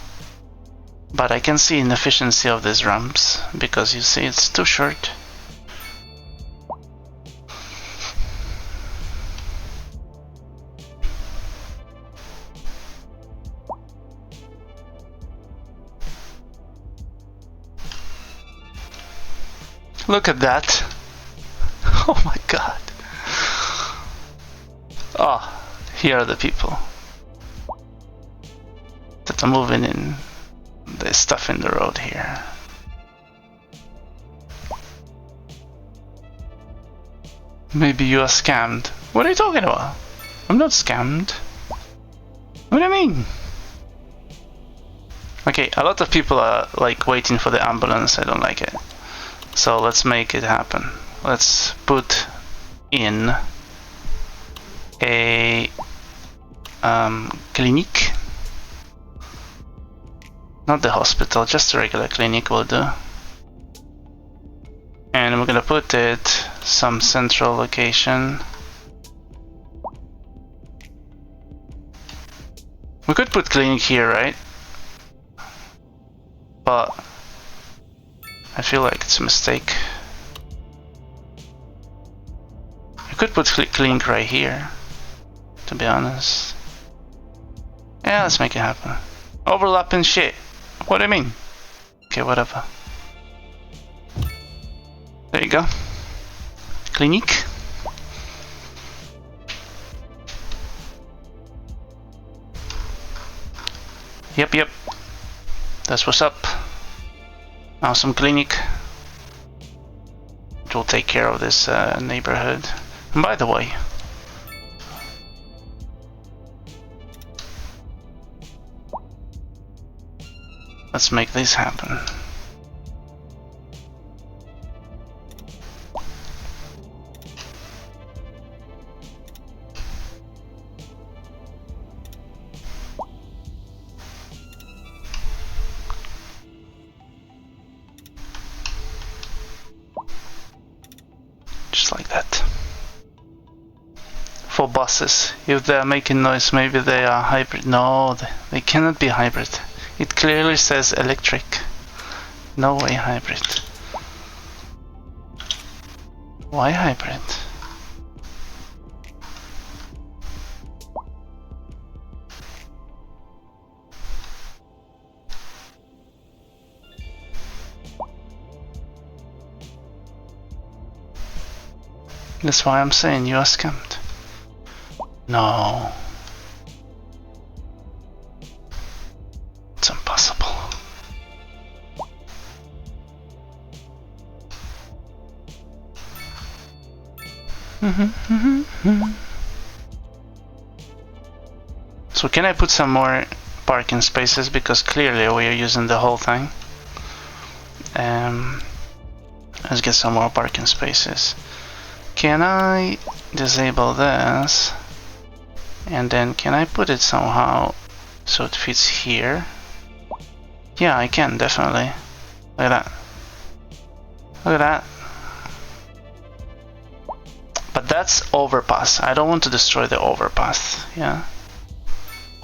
But I can see inefficiency of these ramps, because you see it's too short. Look at that. Oh my god. Oh, here are the people that are moving in. There's stuff in the road here. Maybe you are scammed. What are you talking about? I'm not scammed. What do you mean? Okay, a lot of people are like waiting for the ambulance. I don't like it. So let's make it happen. Let's put in a clinic. Not the hospital, just a regular clinic will do. And we're gonna put it some central location. We could put clinic here, right? But I feel like it's a mistake. I could put clinic right here, to be honest. Yeah, let's make it happen. Overlapping shit. What do you mean? Okay, whatever. There you go. Clinic. Yep. That's what's up. Now some clinic. It will take care of this neighborhood. And by the way, let's make this happen. Just like that. For buses, if they are making noise, maybe they are hybrid. No, they cannot be hybrid. It clearly says electric. No way hybrid. Why hybrid? That's why I'm saying you are scammed. No. It's impossible. So can I put some more parking spaces, because clearly we are using the whole thing. Let's get some more parking spaces. Can I disable this? And then can I put it somehow so it fits here? Yeah, I can, definitely. Look at that. Look at that. But that's overpass. I don't want to destroy the overpass, yeah?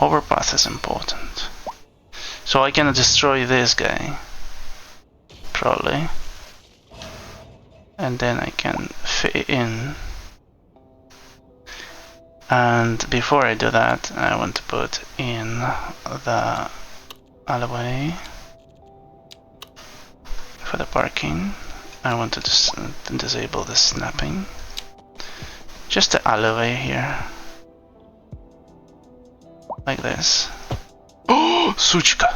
Overpass is important. So I can destroy this guy. Probably. And then I can fit in And before I do that, I want to put in the alleyway for the parking. I want to disable the snapping. Just the alleyway here. Like this. Oh, Suchka!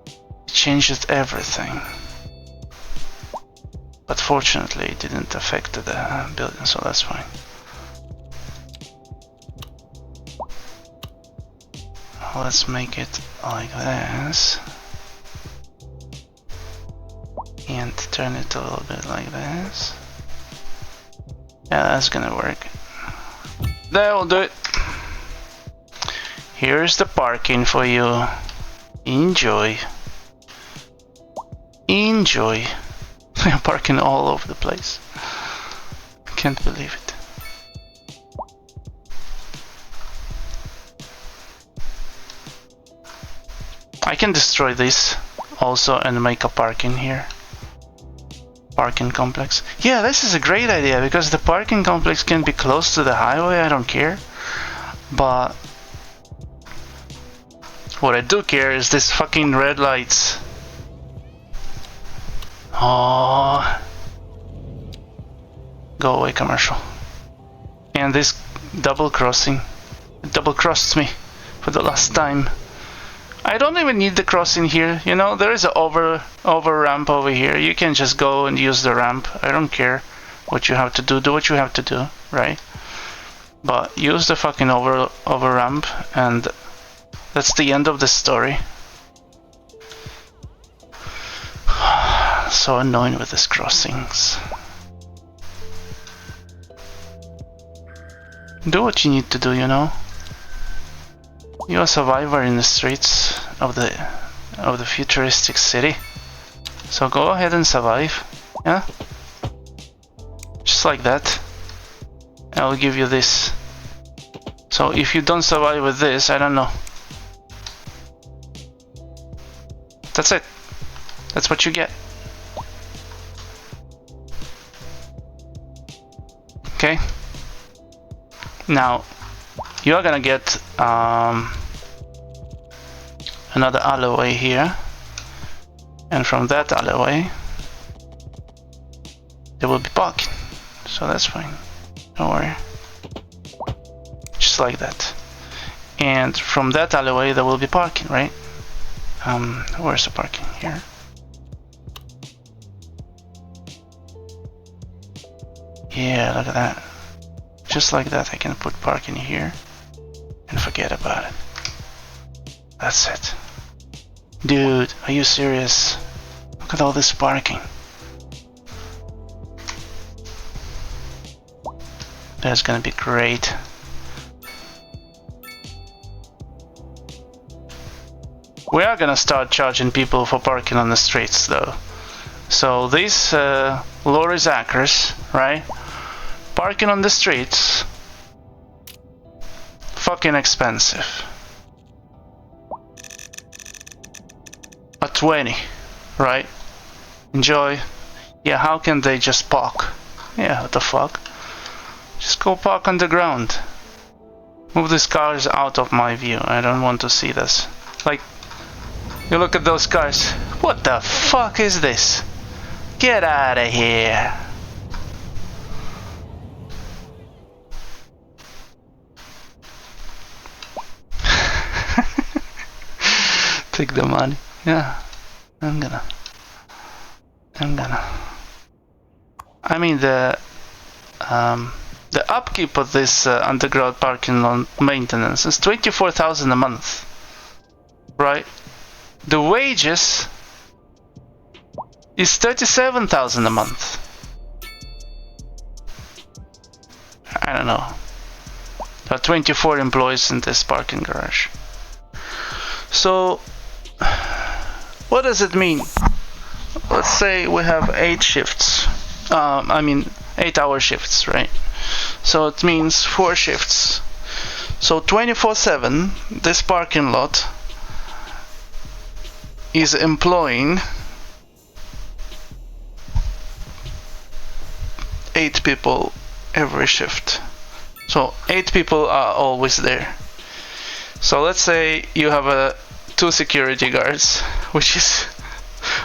It changed everything. But fortunately it didn't affect the building, so that's fine. Let's make it like this. And turn it a little bit like this. Yeah, that's gonna work. That will do it. Here's the parking for you. Enjoy. Enjoy. Parking all over the place. Can't believe it. I can destroy this also and make a parking here. Parking complex. Yeah, this is a great idea because the parking complex can be close to the highway, I don't care. But what I do care is this fucking red lights. Oh. Go away, commercial. And this double crossing. It double crossed me for the last time. I don't even need the crossing here, you know, there is an over ramp over here. You can just go and use the ramp. I don't care what you have to do. Do what you have to do, right? But use the fucking over ramp, and that's the end of the story. So annoying with these crossings. Do what you need to do, you know. You're a survivor in the streets of the futuristic city. So go ahead and survive. Yeah? Just like that. I'll give you this. So if you don't survive with this, I don't know. That's it. That's what you get. Okay? Now, you're gonna get another alleyway here, and from that alleyway there will be parking, so that's fine, don't worry. Just like that. And from that alleyway there will be parking, right? Where's the parking? Here. Yeah, look at that. Just like that I can put parking here and forget about it. That's it. Dude, are you serious? Look at all this parking. That's gonna be great. We are gonna start charging people for parking on the streets though. So these lorries acres, right? Parking on the streets, fucking expensive. A 20, right? Enjoy. Yeah, how can they just park? Yeah, what the fuck? Just go park on the ground. Move these cars out of my view. I don't want to see this. Like, you look at those cars. What the fuck is this? Get out of here. Take the money. Yeah, I'm gonna. I mean the upkeep of this underground parking lot maintenance is 24,000 a month, right? The wages is 37,000 a month. I don't know. There are 24 employees in this parking garage. So, what does it mean? Let's say we have 8 shifts. 8-hour shifts, right? So it means 4 shifts. So 24/7, this parking lot is employing 8 people every shift. So 8 people are always there. So let's say you have 2 security guards, which is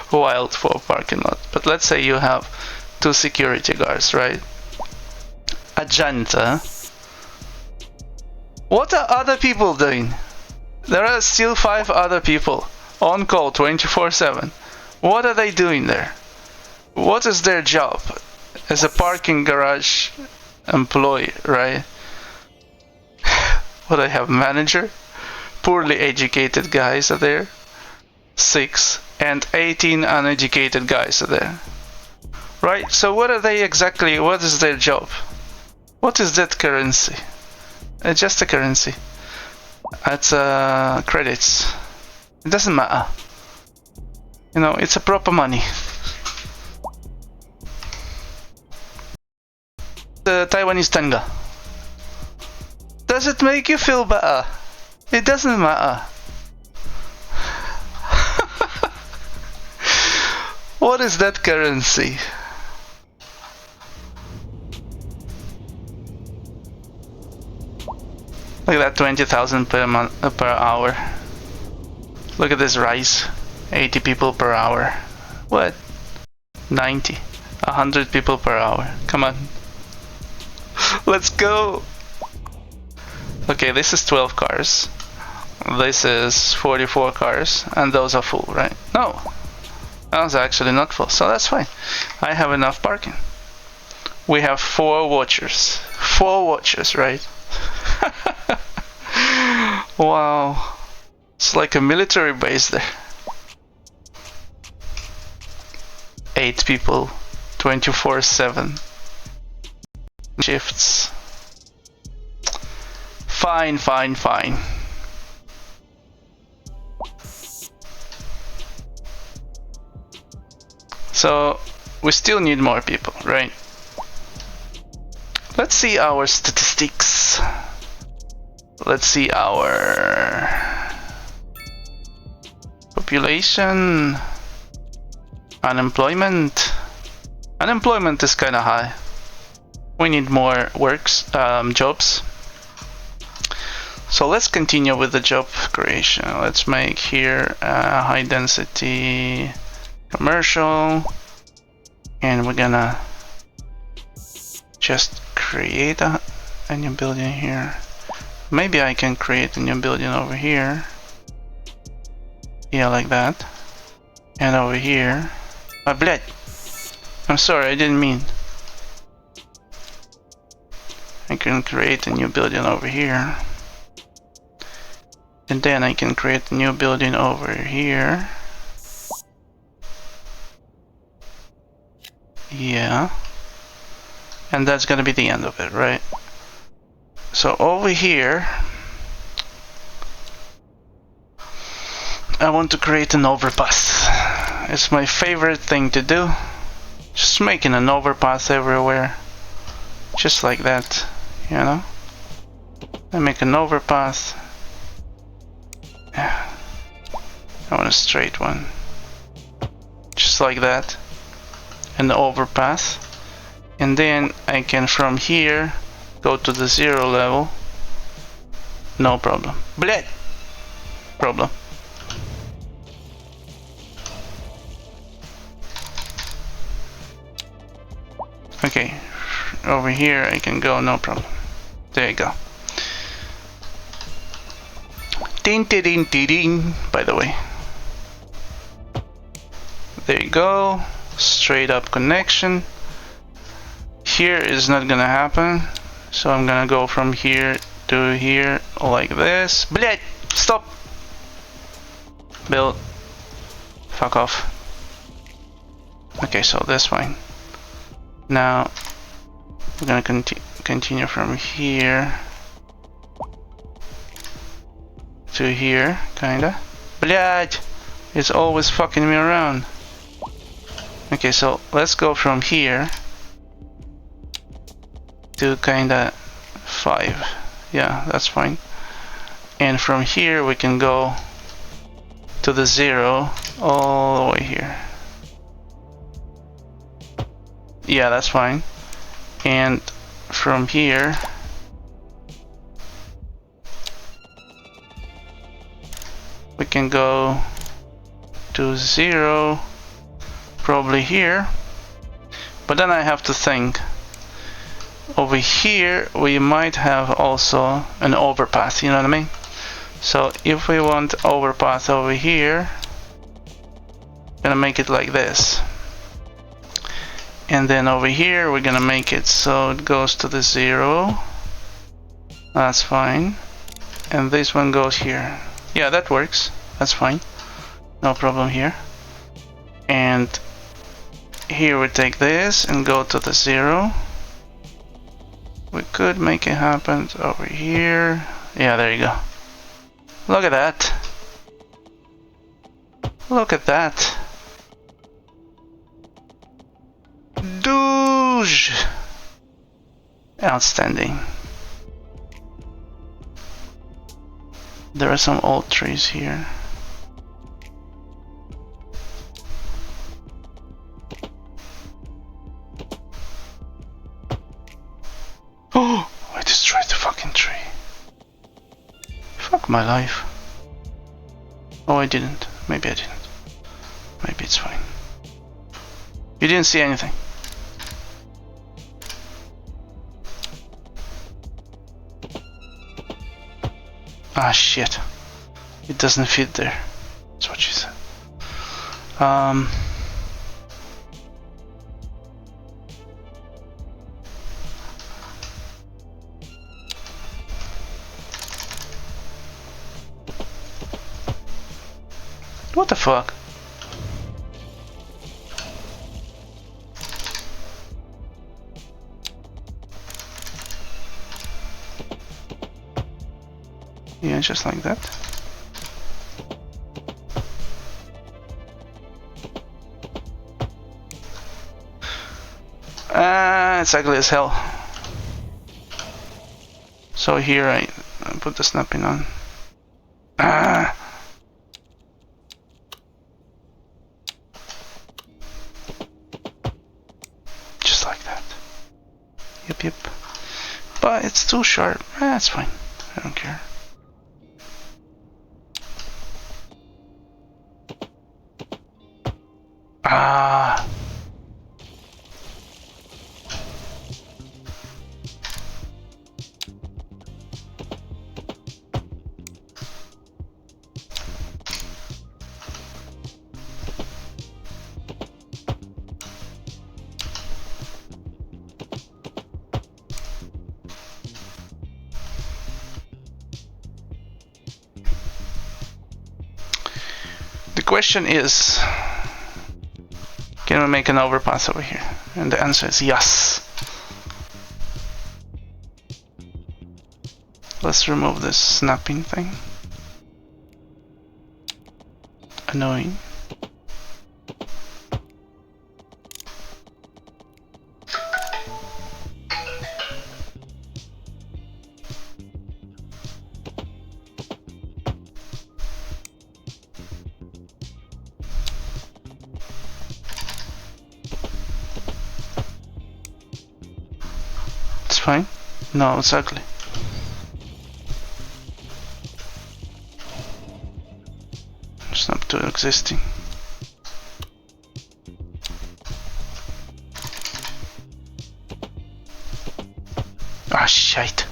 wild for a parking lot. But let's say you have 2 security guards, right? A janitor. What are other people doing? There are still 5 other people on call 24/7. What are they doing there? What is their job as a parking garage employee, right? What, I have manager? Poorly educated guys are there. 6 and 18 uneducated guys are there. Right? So what are they exactly? What is their job? What is that currency? It's just a currency. It's credits. It doesn't matter. You know, it's a proper money. The Taiwanese tenge. Does it make you feel better? It doesn't matter. What is that currency? Look at that, 20,000 per hour. Look at this rise, 80 people per hour. What? 90, 100 people per hour. Come on. Let's go. Okay, this is 12 cars. This is 44 cars, and those are full, right? No, that was actually not full, so that's fine. I have enough parking. We have 4 watchers. 4 watchers, right? Wow. It's like a military base there. 8 people, 24/7. Shifts. Fine, fine, fine. So, we still need more people, right? Let's see our statistics. Let's see our population. Unemployment. Unemployment is kinda high. We need more jobs. So let's continue with the job creation. Let's make here high density commercial, and we're gonna just create a new building here. Maybe I can create a new building over here. Yeah, like that. And over here. Блядь! I'm sorry, I didn't mean. I can create a new building over here. And then I can create a new building over here. Yeah. And that's gonna be the end of it, right? So over here, I want to create an overpass. It's my favorite thing to do. Just making an overpass everywhere. Just like that, you know? I make an overpass. Yeah. I want a straight one. Just like that. An overpass. And then I can from here go to the 0 level. No problem. Bleh! Problem. Okay, over here I can go, no problem. There you go. Ding ding ding ding, by the way. There you go. Straight up connection. Here is not gonna happen. So I'm gonna go from here to here like this. Блять! Stop! Build. Fuck off. Okay, so that's fine. Now we're gonna continue from here to here, kinda. Блять! It's always fucking me around. Okay, so let's go from here to kinda 5. Yeah, that's fine. And from here we can go to the 0 all the way here. Yeah, that's fine. And from here can go to 0, probably here. But then I have to think. Over here we might have also an overpass, you know what I mean? So if we want overpass over here, gonna make it like this. And then over here we're gonna make it so it goes to the 0. That's fine. And this one goes here. Yeah, that works. That's fine. No problem here. And here we take this and go to the 0. We could make it happen over here. Yeah, there you go. Look at that. Look at that. Douche! Outstanding. There are some old trees here. Oh! I destroyed the fucking tree. Fuck my life. Oh, I didn't. Maybe I didn't. Maybe it's fine. You didn't see anything. Ah, shit. It doesn't fit there. That's what she said. What the fuck? Yeah, just like that. It's ugly as hell. So here I put the snapping on. Just like that. Yep, yep. But it's too sharp. That's fine. I don't care. The question is, can we make an overpass over here? And the answer is yes. Let's remove this snapping thing. Annoying. Fine? No, it's ugly. It's not too existing. Ah, shite.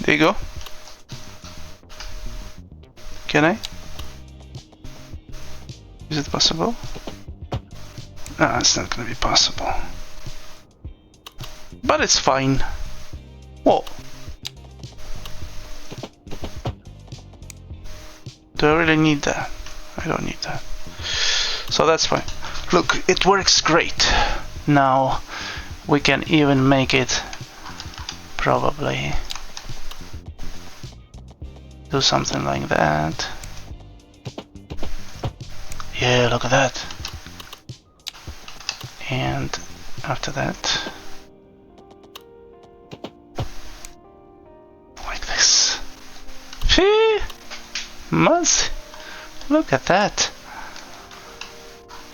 There you go. Can I? Is it possible? No, it's not gonna be possible. But it's fine. Whoa. Do I really need that? I don't need that. So that's fine. Look, it works great. Now we can even make it probably do something like that. Yeah, look at that. And after that, Must look at that.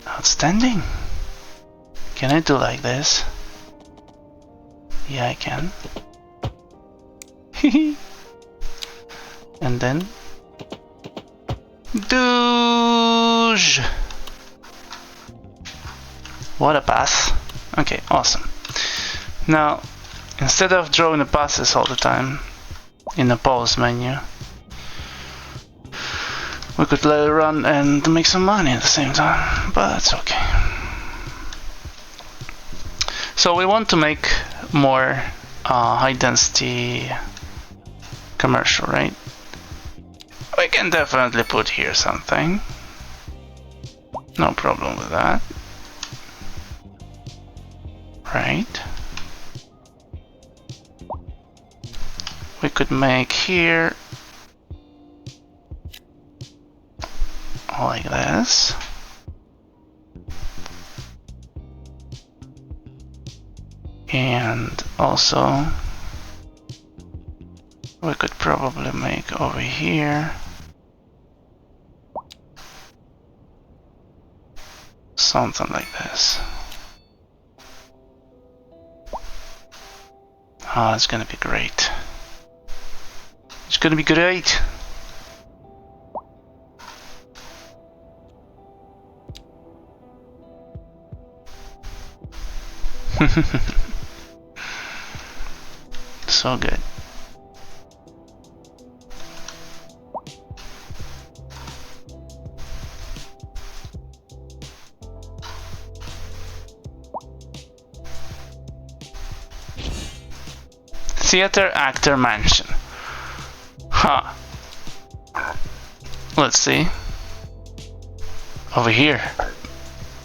Outstanding. Can I do like this? Yeah, I can. And then douche. What a path. Okay, awesome. Now, instead of drawing the passes all the time in the pause menu, we could let it run and make some money at the same time, but that's okay. So we want to make more high density commercial, right? We can definitely put here something. No problem with that. Right. We could make here like this. And also we could probably make over here something like this. Oh, it's gonna be great. It's gonna be great. So good. Theater Actor Mansion. Huh. Let's see. Over here.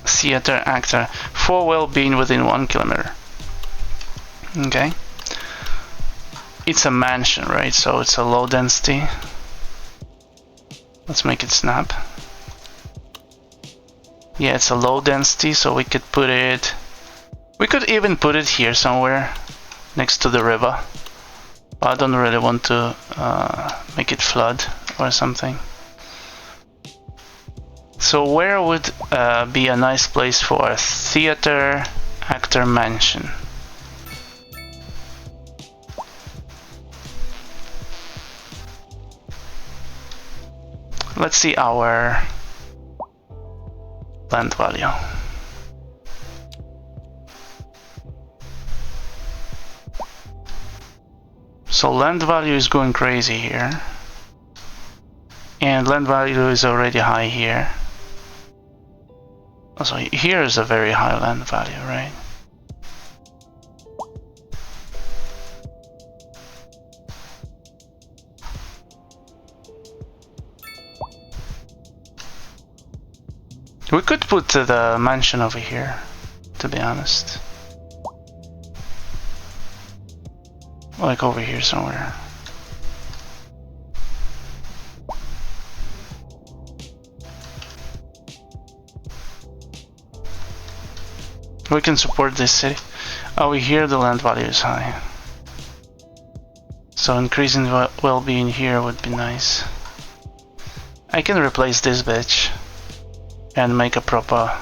Theater Actor. For well-being within 1 kilometer. Okay. It's a mansion, right? So it's a low density. Let's make it snap. Yeah, it's a low density, so we could put it... We could even put it here somewhere next to the river. I don't really want to make it flood or something. So where would be a nice place for a theater actor mansion? Let's see our land value. So land value is going crazy here. And land value is already high here. So here is a very high land value, right? We could put the mansion over here, to be honest. Like over here somewhere. We can support this city. Over here the land value is high. So increasing well-being here would be nice. I can replace this bitch and make a proper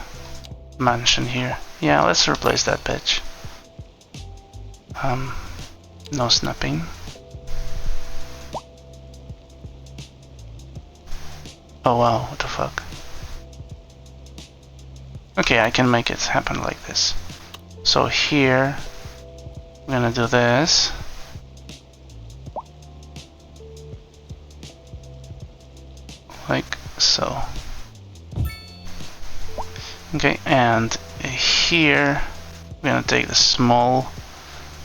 mansion here. Yeah, let's replace that bitch. No snapping. Oh wow, what the fuck. Okay, I can make it happen like this. So here, I'm gonna do this. Like so. Okay, and here, we're gonna take the small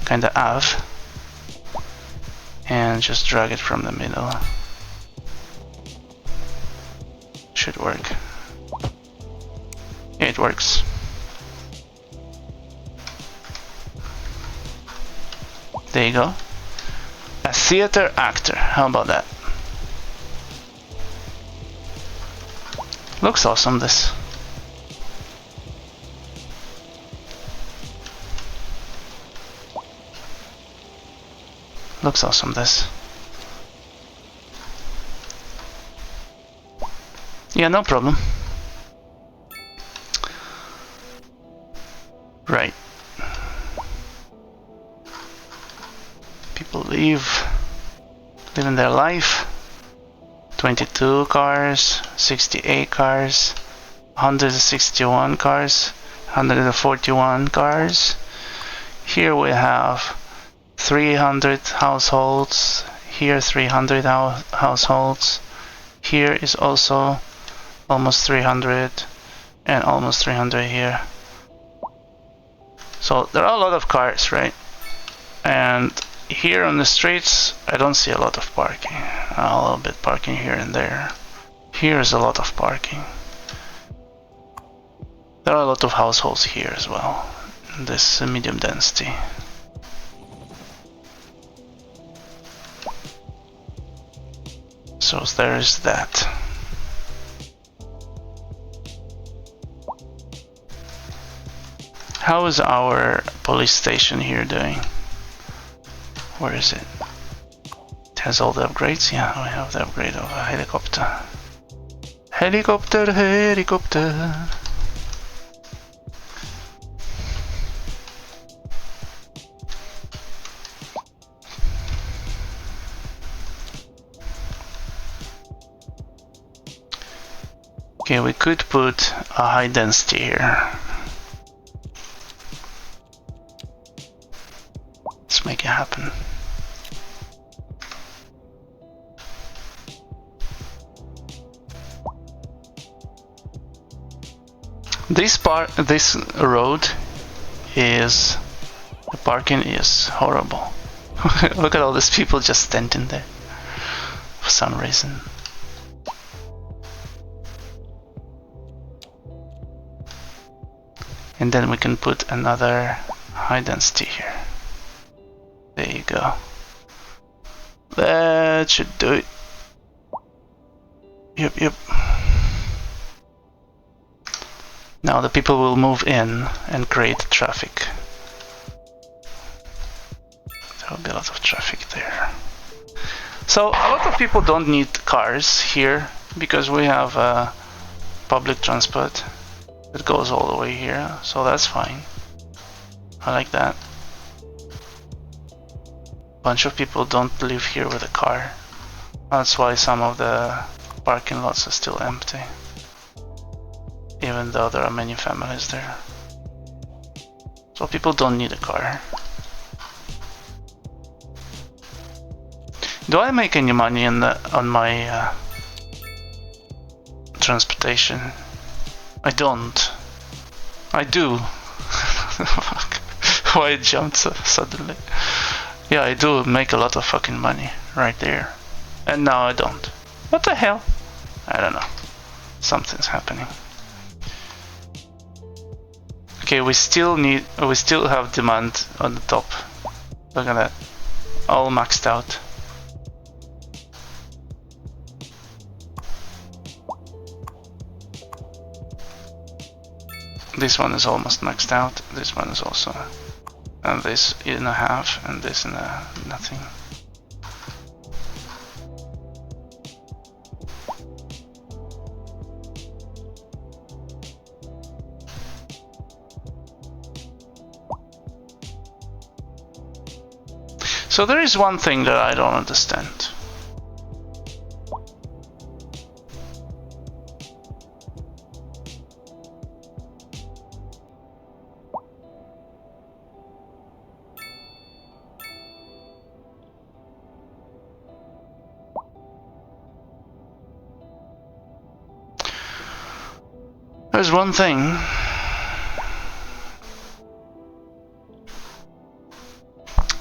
kind of Ave and just drag it from the middle. Should work. Yeah, it works. There you go. A theater actor. How about that? Looks awesome, this. Looks awesome, this. Yeah, no problem. Right. People living their life. 22 cars, 68 cars, 161 cars, 141 cars. Here we have 300 households. Here 300 households. Here is also almost 300 and almost 300 here. So there are a lot of cars, right? And here on the streets, I don't see a lot of parking. A little bit parking here and there. Here is a lot of parking. There are a lot of households here as well. This medium density. So there is that. How is our police station here doing? Where is it? It has all the upgrades? Yeah, we have the upgrade of a helicopter. Helicopter, helicopter. Okay, we could put a high density here. Let's make it happen. This road is, the parking is horrible. Look at all these people just standing there for some reason. And then we can put another high density here. There you go. That should do it. Yep. Now the people will move in and create traffic. There will be a lot of traffic there. So a lot of people don't need cars here because we have public transport that goes all the way here, so that's fine. I like that. Bunch of people don't live here with a car. That's why some of the parking lots are still empty, even though there are many families there. So people don't need a car. Do I make any money on my transportation? I don't. I do. Why it jumped so suddenly? Yeah, I do make a lot of fucking money right there. And now I don't. What the hell? I don't know. Something's happening. Okay, we still have demand on the top. Look at that. All maxed out. This one is almost maxed out. This one is also, and this in a half, and this in a nothing. So there is one thing that I don't understand. There's one thing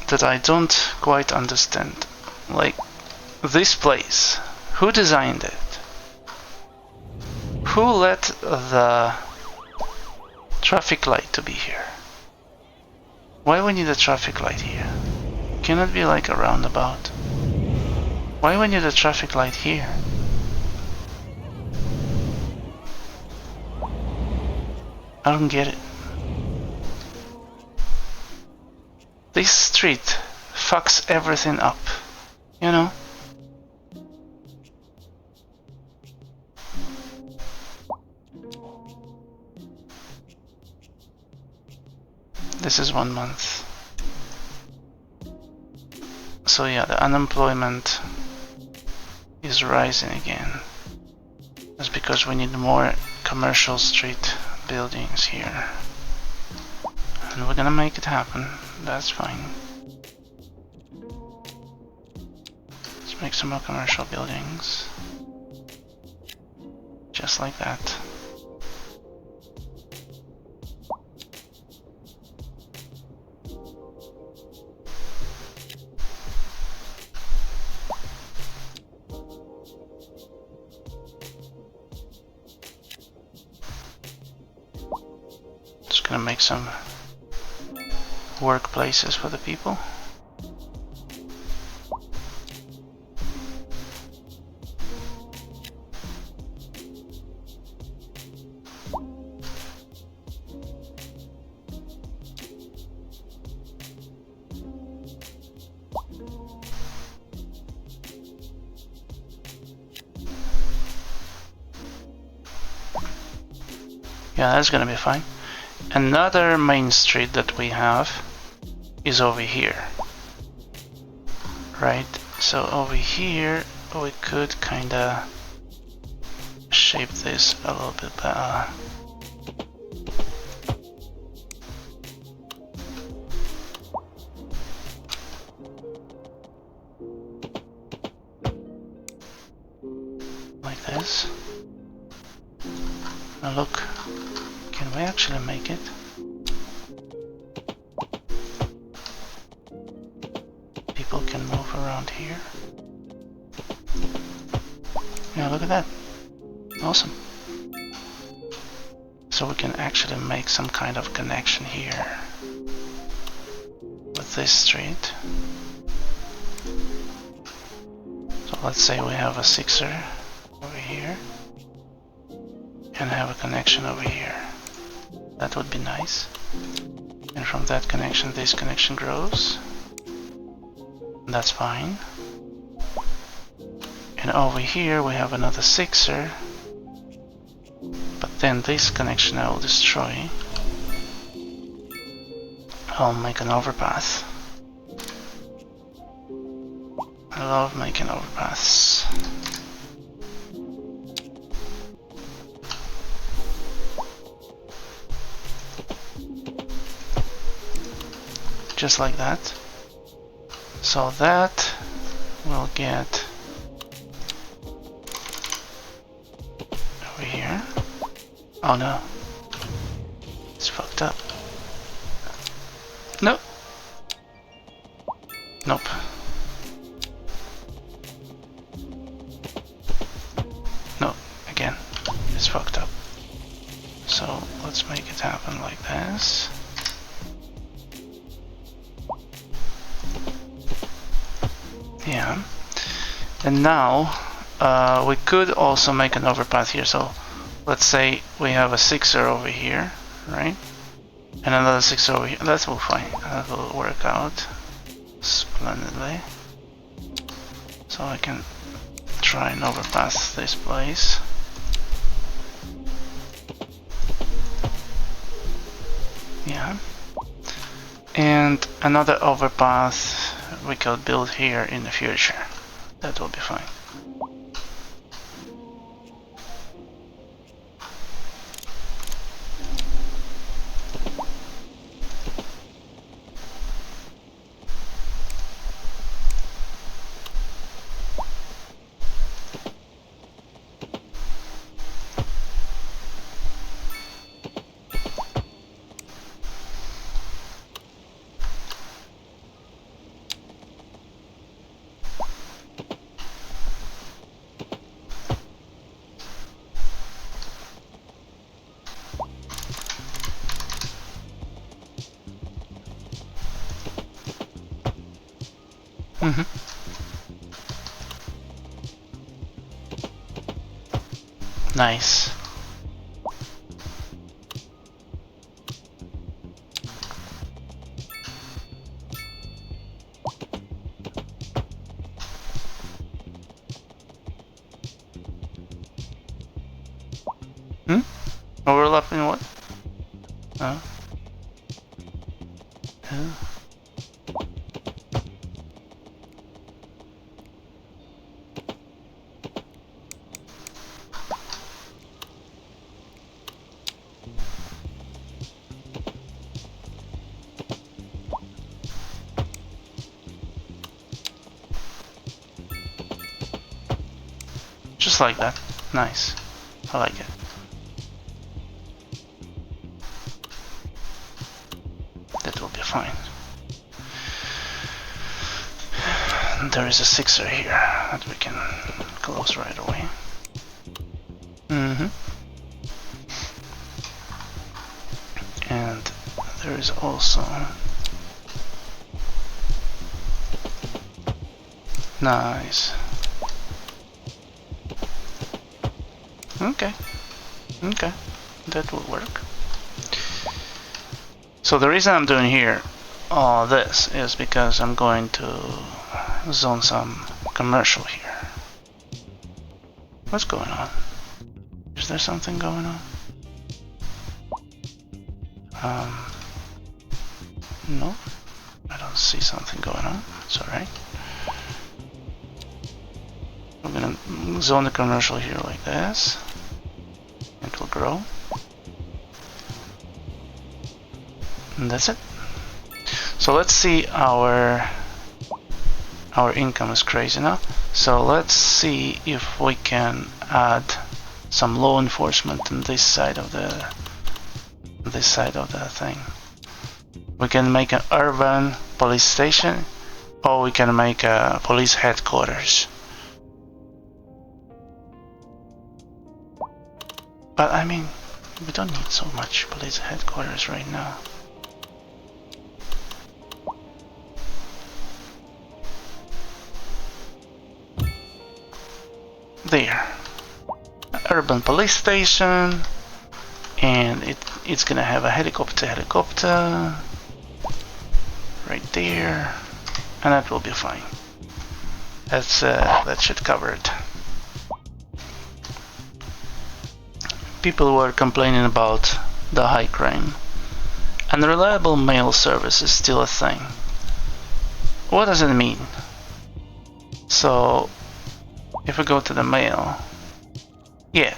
that I don't quite understand. Like, this place, who designed it? Who let the traffic light to be here? Why we need a traffic light here? Can it be like a roundabout? Why we need a traffic light here? I don't get it. This street fucks everything up, you know? This is 1 month. So yeah, the unemployment is rising again. That's because we need more commercial street buildings here. And we're gonna make it happen. That's fine. Let's make some more commercial buildings. Just like that. Just gonna make some workplaces for the people. Yeah, that's gonna be fine. Another main street that we have is over here. Right? So over here we could kinda shape this a little bit better. Like this. Now look. Can we actually make it? People can move around here. Yeah, look at that. Awesome. So we can actually make some kind of connection here with this street. So let's say we have a sixer over here and have a connection over here. That would be nice. And from that connection, this connection grows. That's fine. And over here we have another sixer. But then this connection I will destroy. I'll make an overpath. I love making overpaths. Just like that. So that will get over here. Oh no. It's fucked up. Nope. Nope. No, again. It's fucked up. So let's make it happen like this. Yeah, and now we could also make an overpath here. So let's say we have a sixer over here, right? And another sixer over here. That will fine. That will work out splendidly. So I can try and overpass this place. Yeah, and another overpath we could build here in the future. That will be fine. Mm-hmm. Nice. Overlapping what? Oh. Yeah. Just like that. Nice. I like it. That will be fine. There is a 6er here that we can close right away. And there is also... Nice. Okay. Okay. That will work. So the reason I'm doing here this is because I'm going to zone some commercial here. What's going on? Is there something going on? No, I don't see something going on. It's alright. I'm gonna zone the commercial here like this. It will grow. And that's it. So let's see, our income is crazy now. So let's see if we can add some law enforcement on this side of the thing. We can make an urban police station, or we can make a police headquarters. But I mean, we don't need so much police headquarters right now. There, urban police station, and it's gonna have a helicopter right there, and that will be fine. That should cover it. People were complaining about the high crime. Unreliable mail service is still a thing. What does it mean? So if we go to the mail, yeah,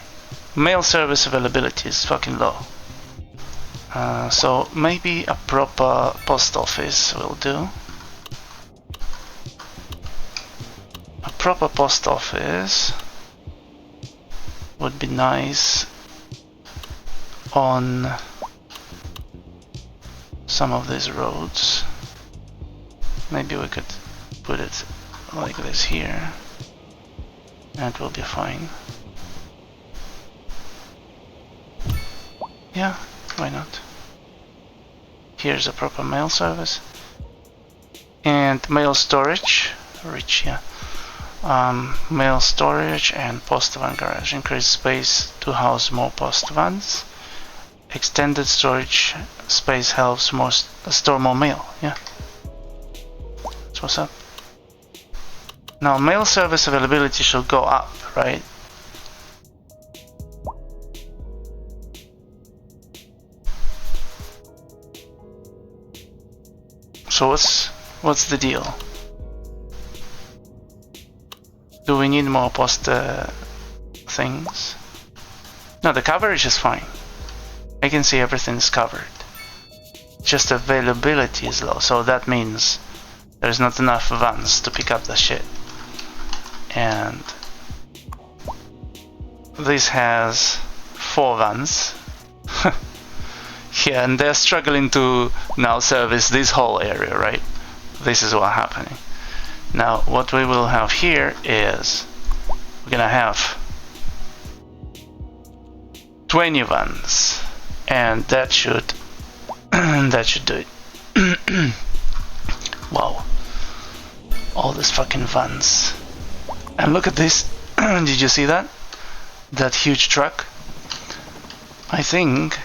mail service availability is fucking low. So maybe a proper post office will do. A proper post office would be nice on some of these roads. Maybe we could put it like this here. That will be fine. Yeah, why not? Here's a proper mail service. And mail storage, rich, yeah. Mail storage and post van garage. Increase space to house more post vans. Extended storage space helps store more mail, yeah. That's what's up. Now mail service availability should go up, right? So what's the deal? Do we need more post things? No, the coverage is fine. I can see everything's covered. Just availability is low, so that means there's not enough vans to pick up the shit. And this has 4 vans. Yeah, and they're struggling to now service this whole area, right? This is what's happening. Now, what we will have here is we're gonna have 20 vans, and that should do it. Wow, all these fucking vans. And look at this. Did you see that? That huge truck? I think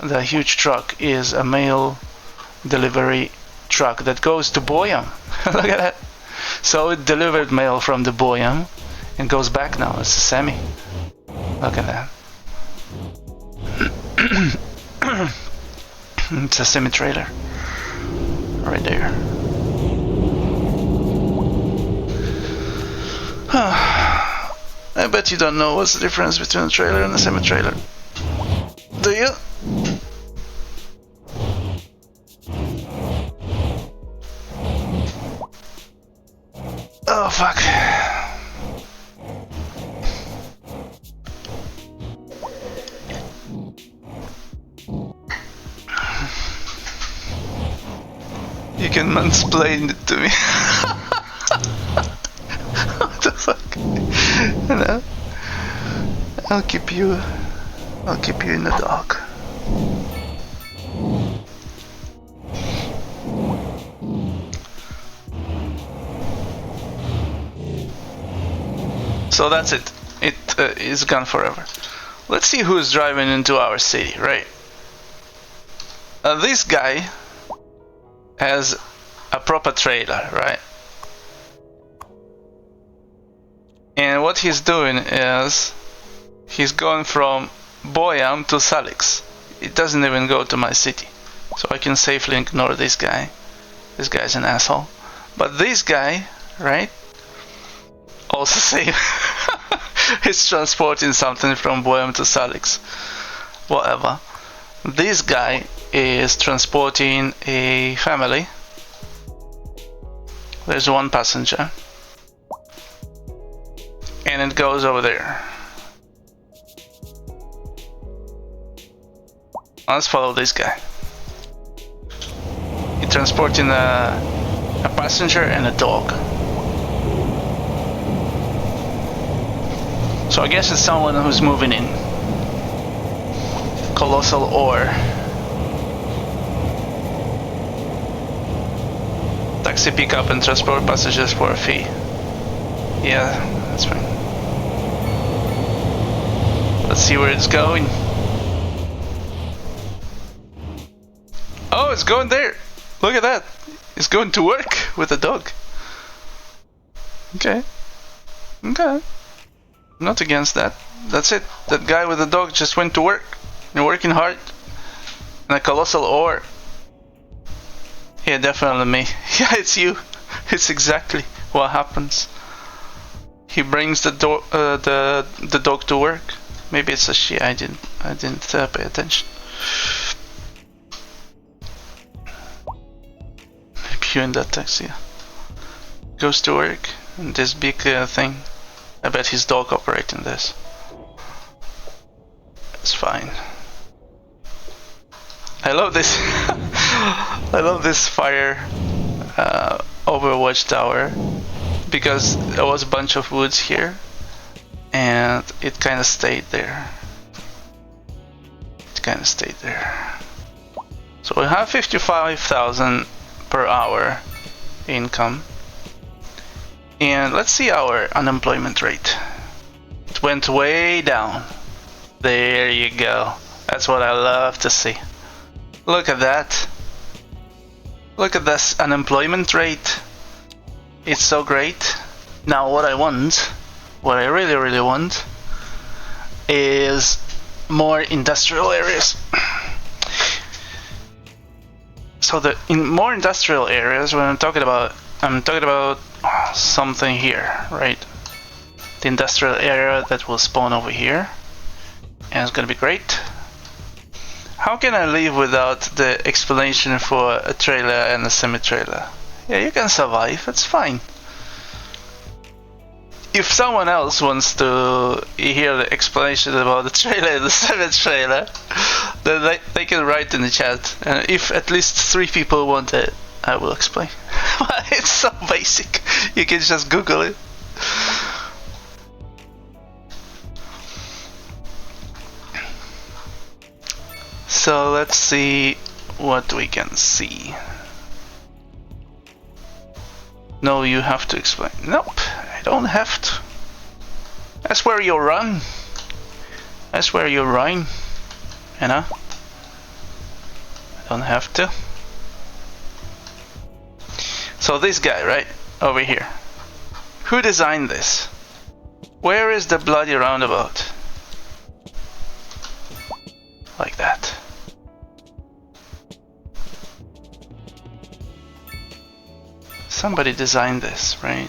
the huge truck is a mail delivery truck that goes to Boyam. Look at that. So it delivered mail from the Boyam and goes back now. It's a semi. Look at that. It's a semi trailer. right there. I bet you don't know what's the difference between a trailer and a semi-trailer. Do you? Oh fuck. You can mansplain it to me. What the fuck? No. I'll keep you in the dark. So that's it. It is gone forever. Let's see who's driving into our city, right? This guy has a proper trailer, right? And what he's doing is he's going from Boyam to Salix. It doesn't even go to my city. So I can safely ignore this guy. This guy's an asshole. But this guy, right? Also say he's transporting something from Boyam to Salix. Whatever. This guy is transporting a family. There's one passenger. And it goes over there. Let's follow this guy. He's transporting a passenger and a dog. So I guess it's someone who's moving in. Colossal ore. Taxi pickup and transport passengers for a fee. Yeah, that's fine. Let's see where it's going. Oh, it's going there. Look at that. It's going to work with the dog. Okay. Okay. I'm not against that. That's it. That guy with the dog just went to work. You're working hard. And a colossal ore. Yeah, definitely me. Yeah, it's you. It's exactly what happens. He brings the dog to work. Maybe it's a she. I didn't pay attention. Maybe you in that taxi. Goes to work and this big thing. I bet his dog operating this. It's fine. I love this. I love this fire Overwatch tower because there was a bunch of woods here and it kind of stayed there. It kind of stayed there. So we have 55,000 per hour income. And let's see our unemployment rate. It went way down. There you go. That's what I love to see. Look at that. Look at this unemployment rate. It's so great. Now what I want, what I really want, is more industrial areas. So in more industrial areas, when I'm talking about something here, right? The industrial area that will spawn over here, and it's gonna be great. How can I live without the explanation for a trailer and a semi-trailer? Yeah, you can survive, it's fine. If someone else wants to hear the explanation about the trailer and the semi-trailer, then they can write in the chat. And if at least 3 people want it, I will explain. It's so basic, you can just Google it. So let's see what we can see. No, you have to explain. Nope, I don't have to. That's where you run. That's where you run. You know? I don't have to. So this guy, right? Over here. Who designed this? Where is the bloody roundabout? Like that. somebody designed this, right?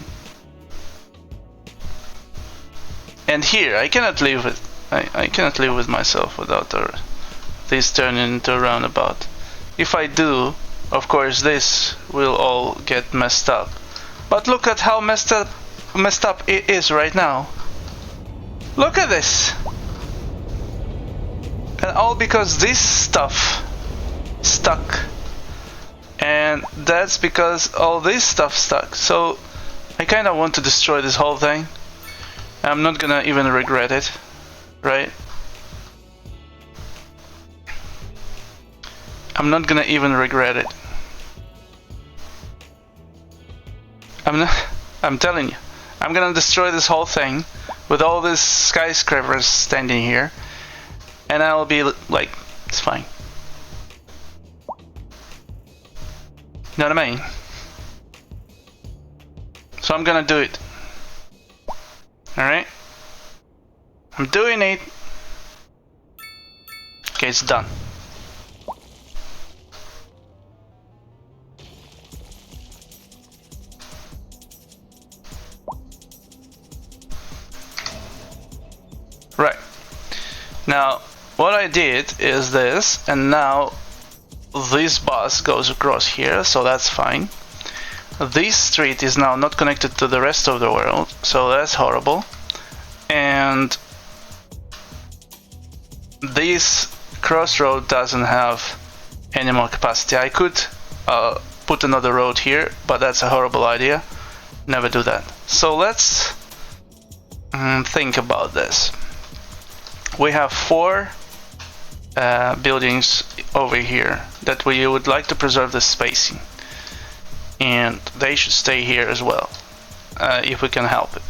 And here, I cannot live with I cannot live with myself without this turning into a roundabout. If I do, of course, this will all get messed up. But look at how messed up it is right now. Look at this. And all because this stuff stuck. And that's because all this stuff stuck. So I kind of want to destroy this whole thing. I'm not gonna even regret it, right? I'm not gonna even regret it. I'm telling you, I'm gonna destroy this whole thing with all these skyscrapers standing here, and I'll be like, it's fine. You know what I mean? So I'm gonna do it. Alright? I'm doing it. Okay, it's done. Right. Now, what I did is this, and now this bus goes across here, so that's fine. This street is now not connected to the rest of the world, so that's horrible. And this crossroad doesn't have any more capacity. I could put another road here, but that's a horrible idea. Never do that. So let's think about this. We have 4 buildings over here that we would like to preserve the spacing, and they should stay here as well, if we can help it.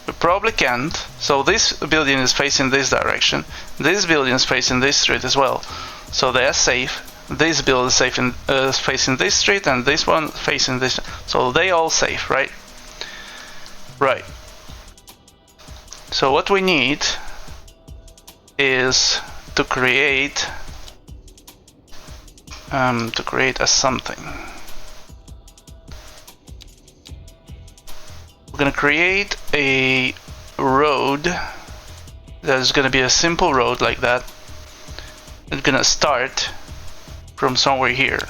We probably can't, so this building is facing this direction, this building is facing this street as well, so they are safe. This building is safe facing this street, and this one facing this, so they all safe, right? Right. So what we need is to create a something. We're gonna create a road that is gonna be a simple road like that. It's gonna start from somewhere here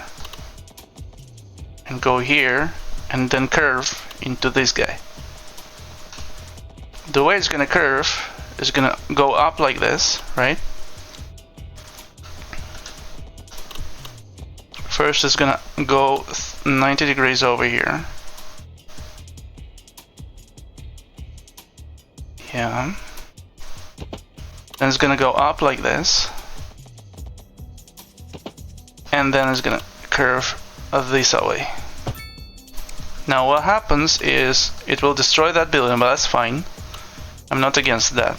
and go here and then curve into this guy. The way it's gonna curve is gonna go up like this, right? First it's gonna go 90 degrees over here. Yeah. Then it's gonna go up like this. And then it's gonna curve this away. Now what happens is it will destroy that building, but that's fine. I'm not against that.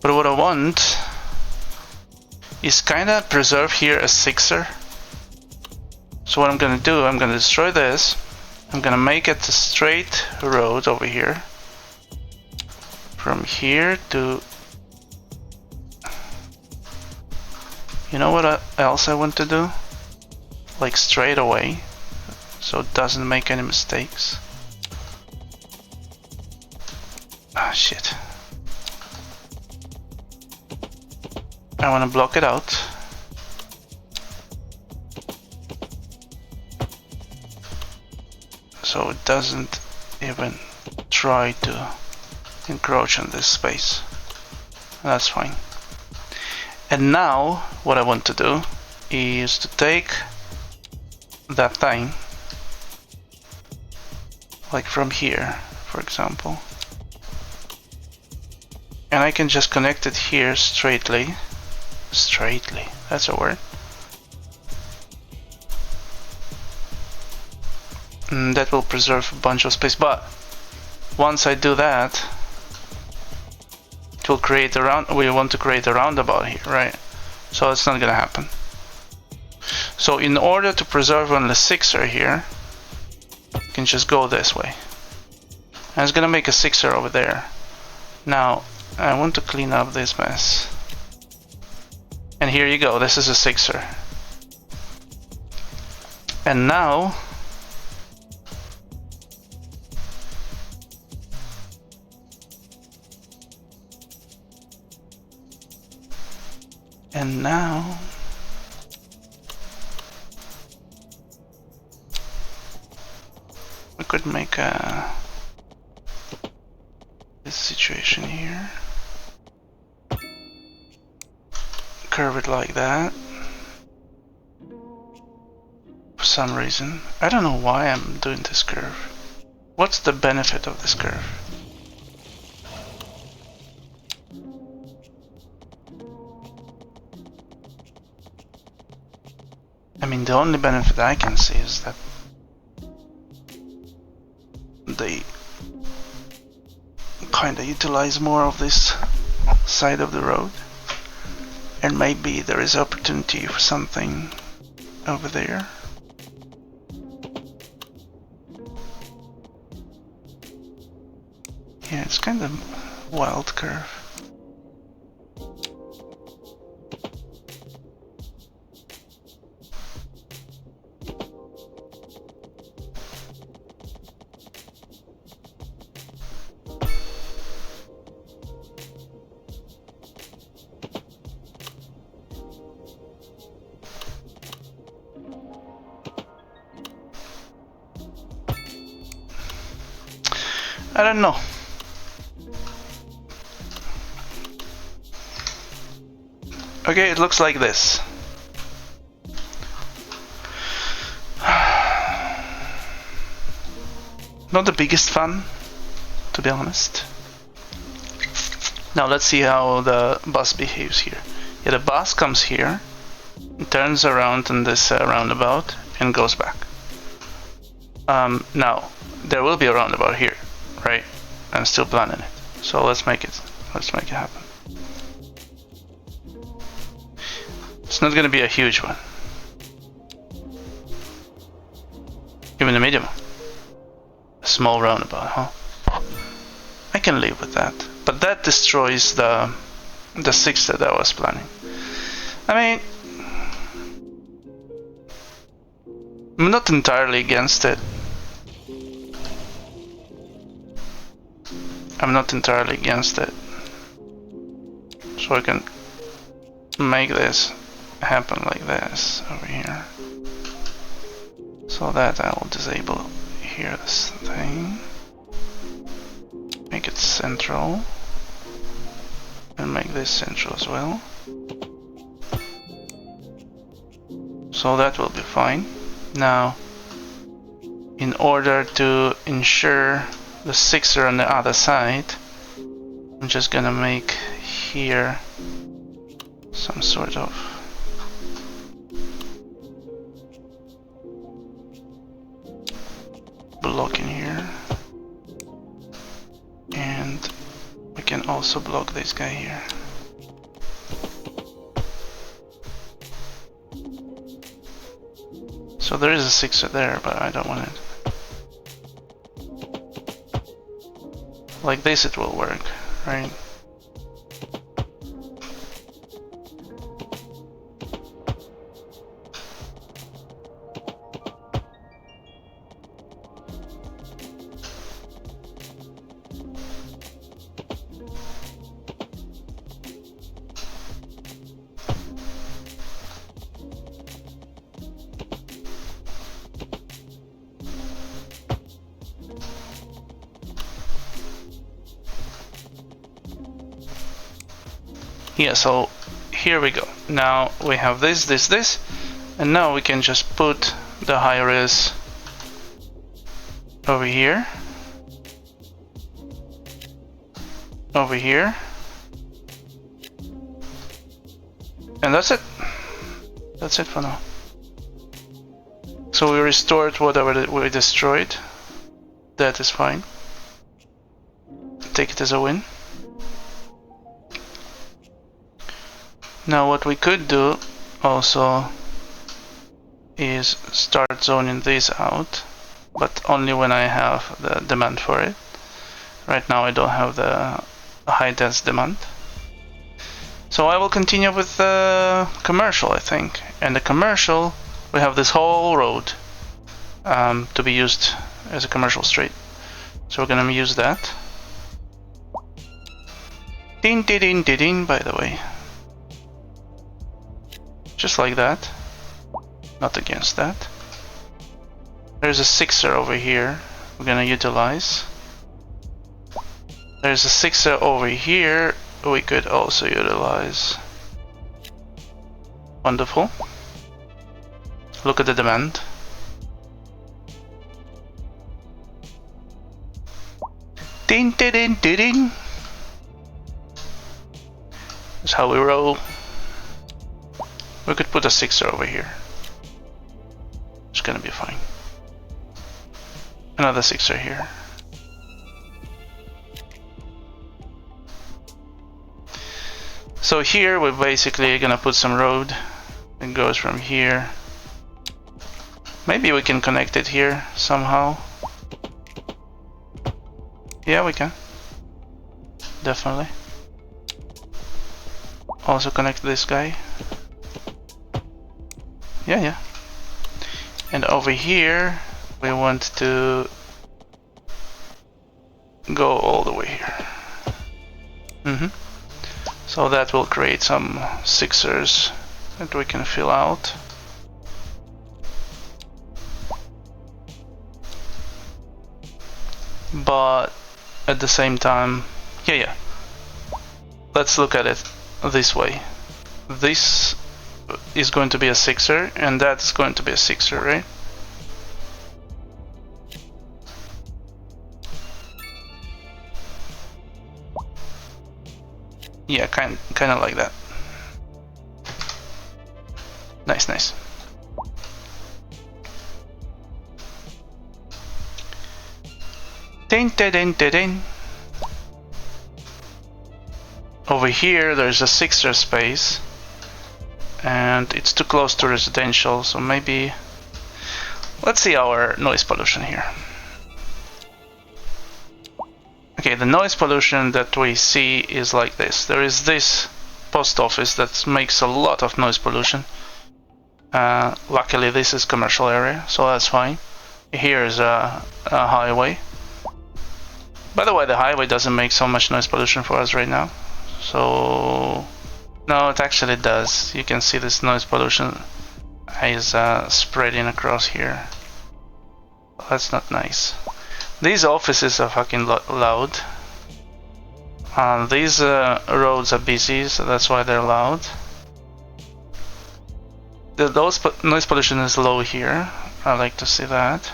But what I want is kinda preserve here a 6er. So what I'm gonna do, I'm gonna destroy this. I'm gonna make it a straight road over here. From here to... You know what else I want to do? Like straight away, so it doesn't make any mistakes. Ah, shit. I want to block it out. So it doesn't even try to encroach on this space. That's fine. And now what I want to do is to take that thing, like from here, for example, and I can just connect it here straightly, that's a word, and that will preserve a bunch of space. But once I do that, it will create a we want to create a roundabout here, right? So it's not gonna happen. So in order to preserve only 6er here, you can just go this way. And it's gonna make a 6er over there. Now I want to clean up this mess. And here you go, this is a 6er. And now And now we could make this situation here. Curve it like that. For some reason. I don't know why I'm doing this curve. What's the benefit of this curve? I mean, the only benefit I can see is that they kind of utilize more of this side of the road, and maybe there is opportunity for something over there. Yeah, it's kind of wild curve. I don't know. Okay, it looks like this. Not the biggest fun, to be honest. Now let's see how the bus behaves here. Yeah, the bus comes here, turns around in this roundabout, and goes back. Now, there will be a roundabout here, right? I'm still planning it. So let's make it happen. It's not gonna be a huge one. Even a medium. A small roundabout, huh? I can live with that. But that destroys the 6 that I was planning. I mean, I'm not entirely against it. I'm not entirely against it. So I can make this happen like this over here. So that I will disable here this thing. Make it central. And make this central as well. So that will be fine. Now, in order to ensure the 6 are on the other side, I'm just gonna make here some sort of block in here, and we can also block this guy here. So there is a 6er there, but I don't want it. Like this it will work, right? Yeah, so here we go. Now we have this, and now we can just put the high res over here, and that's it. That's it for now. So we restored whatever we destroyed. That is fine. Take it as a win. Now what we could do also is start zoning these out, but only when I have the demand for it. Right now I don't have the high dense demand. So I will continue with the commercial, I think. And the commercial, we have this whole road to be used as a commercial street. So we're gonna use that. Din din din din din, by the way. just like that. Not against that. There's a 6er over here we're gonna utilize. There's a 6er over here we could also utilize. Wonderful. Look at the demand. Ding ding ding ding ding. That's how we roll. We could put a 6er over here. It's gonna be fine. Another 6er here. So here we're basically gonna put some road. It goes from here. Maybe we can connect it here somehow. Yeah, we can. Definitely. Also connect this guy. Yeah. And over here we want to go all the way here. So that will create some 6ers that we can fill out. But at the same time, yeah. Let's look at it this way. This is going to be a 6er and that's going to be a 6er, right? Yeah, kind of like that. Nice. Ding ding ding ding ding. Over here there's a 6er space and it's too close to residential, so maybe let's see our noise pollution here. Okay, the noise pollution that we see is like this. There is this post office that makes a lot of noise pollution. Luckily this is commercial area, so that's fine. Here is a highway. By the way, the highway doesn't make so much noise pollution for us right now. So no, it actually does. You can see this noise pollution is spreading across here. That's not nice. These offices are fucking loud. These roads are busy, so that's why they're loud. Noise pollution is low here. I like to see that.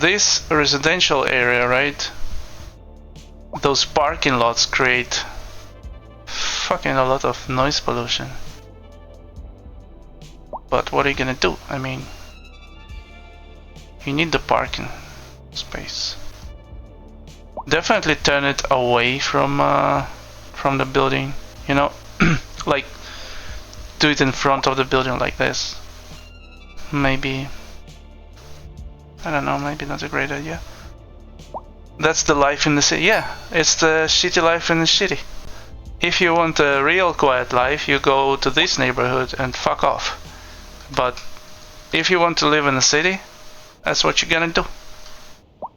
This residential area, right? Those parking lots create fucking a lot of noise pollution. But what are you gonna do? I mean, you need the parking space. Definitely turn it away from the building. You know, like do it in front of the building like this. Maybe. I don't know. Maybe not a great idea. That's the life in the city. Yeah, it's the shitty life in the city. If you want a real quiet life, you go to this neighborhood and fuck off. But if you want to live in the city, that's what you're gonna do. You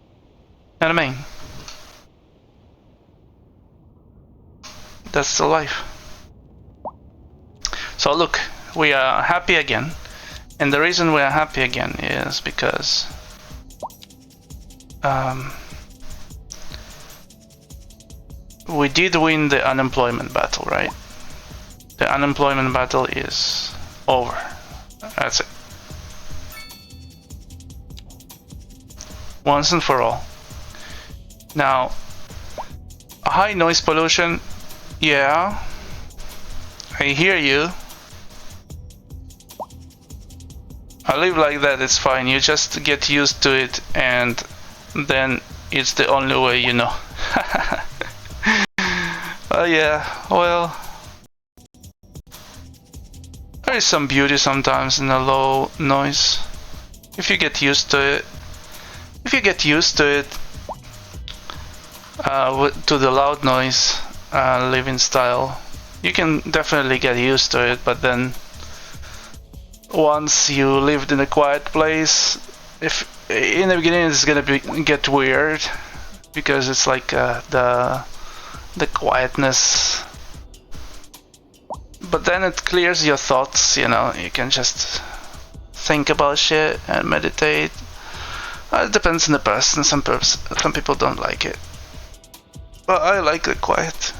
know what I mean? That's the life. So look, we are happy again. And the reason we are happy again is because we did win the unemployment battle, right? The unemployment battle is over. That's it. Once and for all. Now, high noise pollution, yeah, I hear you. I live like that, it's fine. You just get used to it and then it's the only way you know. Yeah, well, there is some beauty sometimes in a low noise. If you get used to it, to the loud noise living style, you can definitely get used to it. But then once you lived in a quiet place, if in the beginning it's gonna get weird, because it's like the quietness but then it clears your thoughts, you know, you can just think about shit and meditate. It depends on the person, some people don't like it. But I like the quiet.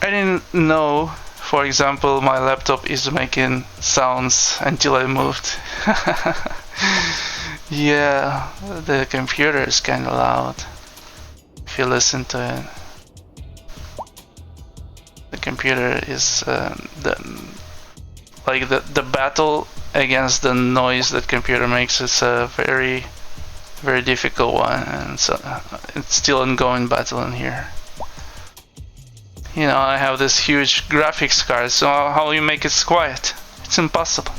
I didn't know, for example, my laptop is making sounds until I moved. Yeah, the computer is kind of loud if you listen to it. The computer is the battle against the noise that computer makes is a very, very difficult one, and so it's still an ongoing battle in here. You know, I have this huge graphics card, so how you make it quiet? It's impossible.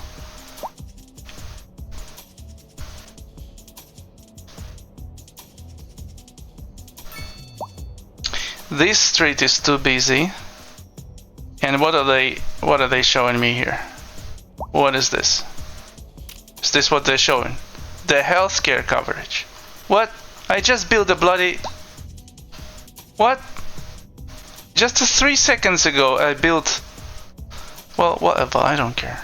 This street is too busy. And what are they showing me here? What is this? Is this what they're showing? The healthcare coverage. What? I just built a bloody... What? Just 3 seconds ago I built... Well, whatever, I don't care.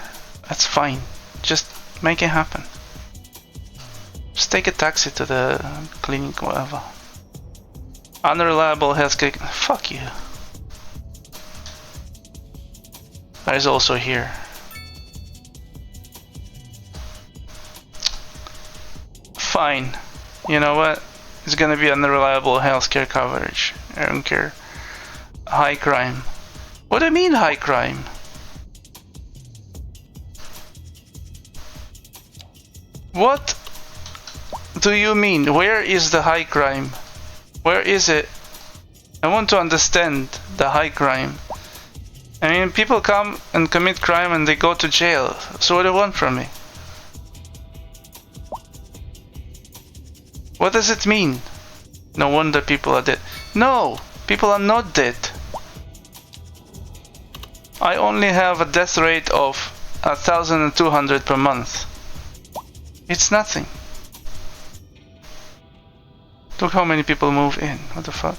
That's fine. Just make it happen. Just take a taxi to the clinic, whatever. Unreliable healthcare... Fuck you. There's also here. Fine. You know what? It's gonna be unreliable healthcare coverage. I don't care. High crime. What do you mean high crime? What do you mean? Where is the high crime? Where is it? I want to understand the high crime. I mean, people come and commit crime and they go to jail. So what do you want from me? What does it mean? No wonder people are dead. No! People are not dead. I only have a death rate of 1,200 per month. It's nothing. Look how many people move in. What the fuck?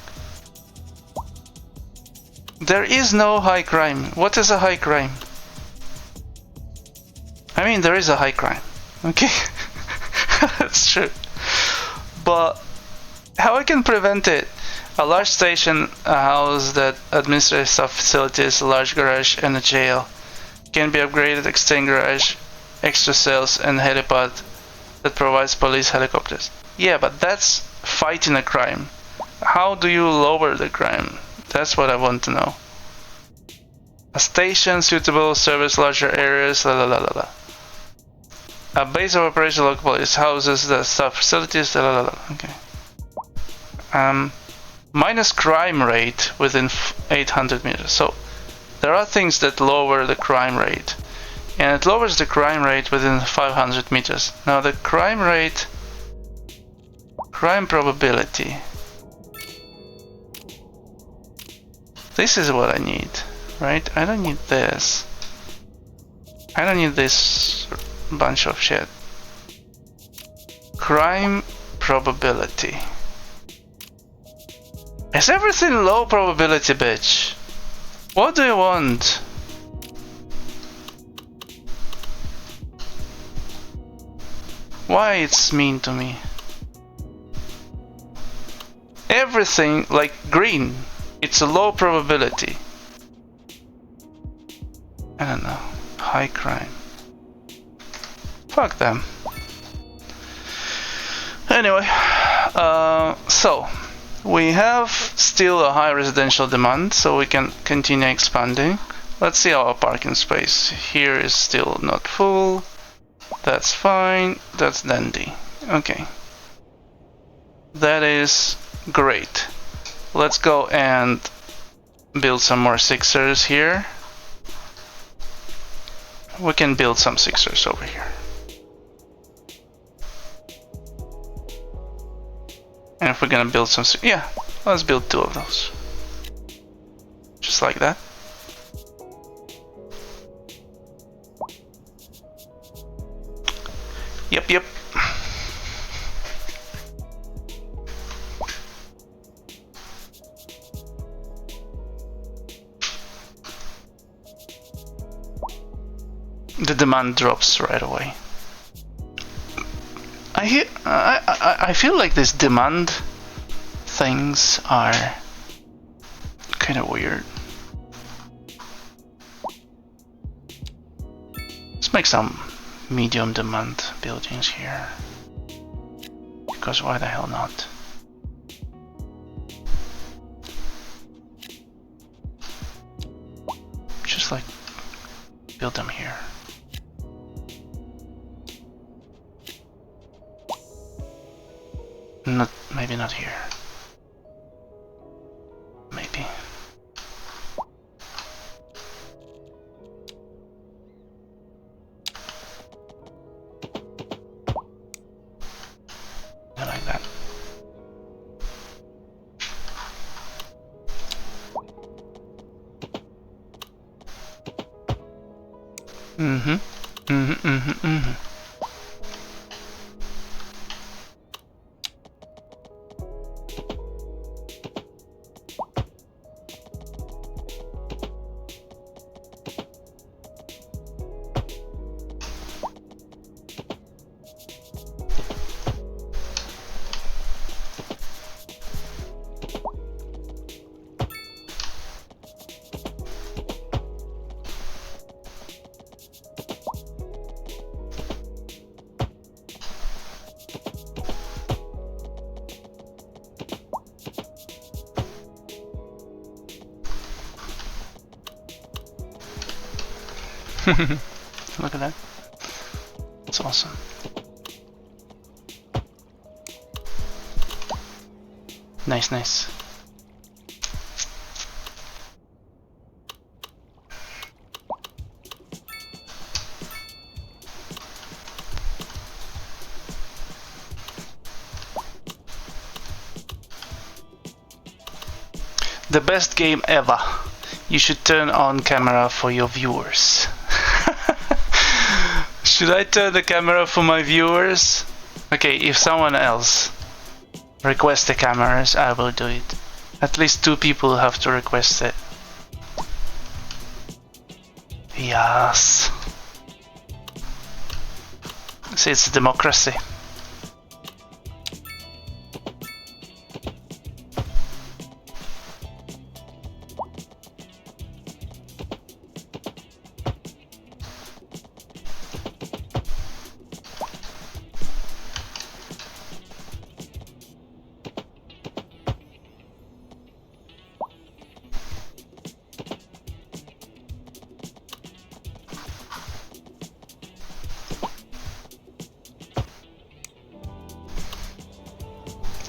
There is no high crime. What is a high crime? I mean, there is a high crime. Okay? That's true. But how I can prevent it? A large station, a house that administrative staff facilities, a large garage, and a jail can be upgraded, extend garage, extra cells, and helipad that provides police helicopters. Yeah, but that's fighting a crime. How do you lower the crime? That's what I want to know. A station suitable service larger areas, la la la la la. A base of operation local police houses the staff facilities, la la la la. Okay. Minus crime rate within 800 meters. So there are things that lower the crime rate, and it lowers the crime rate within 500 meters. Now the crime rate, crime probability. This is what I need, right? I don't need this. I don't need this bunch of shit. Crime probability. Is everything low probability, bitch? What do you want? Why it's mean to me? Everything like green. It's a low probability. I don't know. High crime. Fuck them. Anyway, so we have still a high residential demand, so we can continue expanding. Let's see our parking space. Here is still not full. That's fine. That's dandy. Okay. That is great. Let's go and build some more sixers here. We can build some sixers over here. And if we're gonna build some, yeah, let's build 2 of those. Just like that. Yep, yep. the demand drops right away. I feel like these demand things are kind of weird. Let's make some medium demand buildings here. Because why the hell not? Just like build them here. Not, maybe not here. Maybe. I like that. Look at that. It's awesome. Nice, nice. The best game ever. You should turn on camera for your viewers. Should I turn the camera for my viewers? Okay, if someone else requests the cameras, I will do it. At least 2 people have to request it. Yes. See, it's democracy.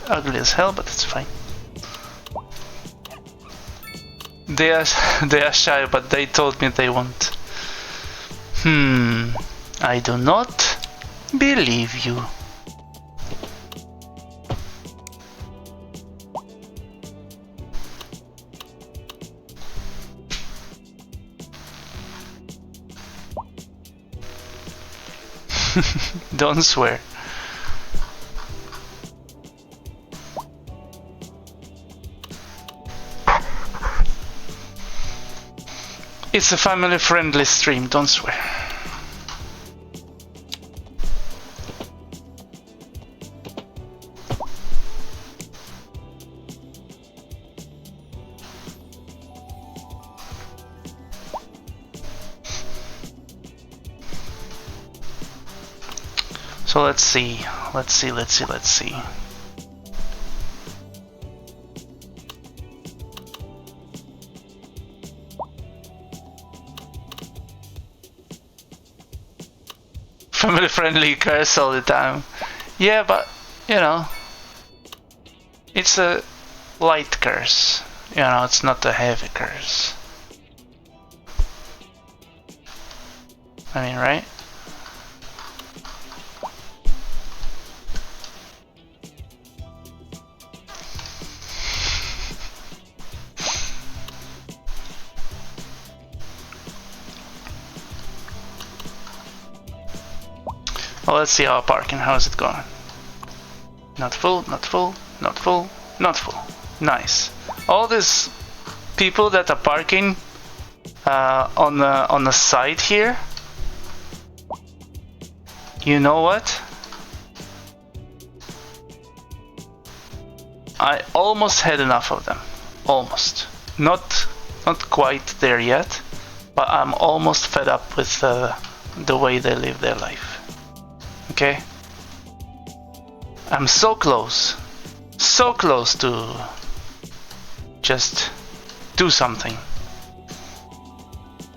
Ugly as hell, but it's fine. They are shy, but they told me they won't. I do not believe you. Don't swear. It's a family-friendly stream, don't swear. So let's see. Family friendly curse all the time. Yeah, but you know, it's a light curse. You know, it's not a heavy curse. I mean, right? Well, let's see our parking. How's it going? Not full, not full, not full, not full. Nice. All these people that are parking on the side here, You know what? I almost had enough of them. Almost. Not quite there yet, but I'm almost fed up with the way they live their life. Okay? I'm so close to just do something.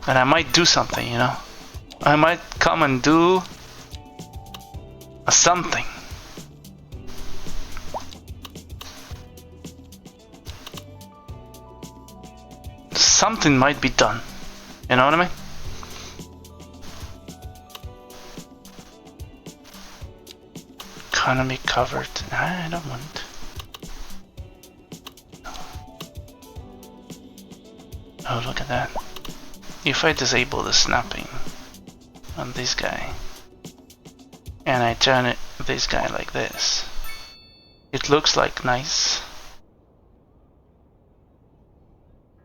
And I might do something, you know? I might come and do something. Something might be done. You know what I mean? Economy covered. I don't want. Oh, look at that. If I disable the snapping on this guy and I turn this guy like this, it looks like nice.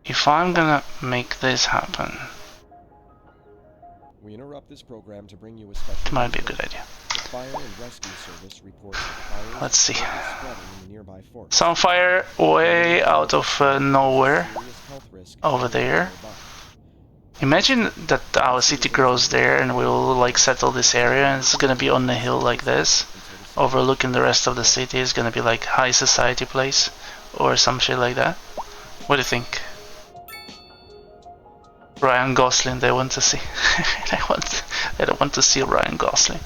If I'm gonna make this happen, We interrupt this program to bring you a special. it might be a good idea. The Fire and Rescue Service reports that fires Let's see. are spreading in the nearby forest. Some fire way out of nowhere Serious health risk over there. nearby. Imagine that our city grows there and we'll like settle this area and it's gonna be on the hill like this, overlooking the rest of the city. It's gonna be like high society place or some shit like that. What do you think? Ryan Gosling, they want to see. They don't want to see Ryan Gosling.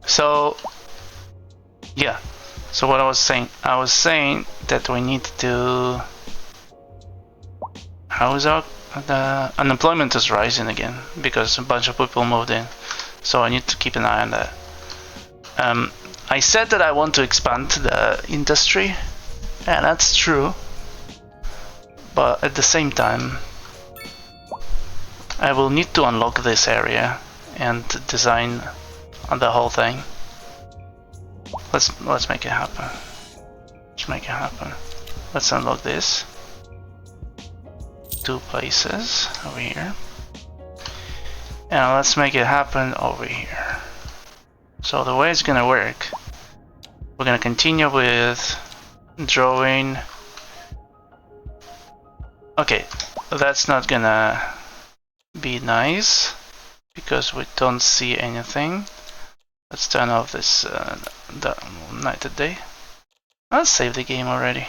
So, yeah. So what I was saying that we need to. How is the unemployment is rising again because a bunch of people moved in. So I need to keep an eye on that. I said that I want to expand the industry. Yeah, that's true. But at the same time, I will need to unlock this area and design the whole thing. Let's make it happen. Let's make it happen. Let's unlock this. 2 places over here. And let's make it happen over here. So the way it's gonna work, we're gonna continue with drawing. Okay, that's not gonna be nice because we don't see anything. Let's turn off this the night and day. I'll save the game already.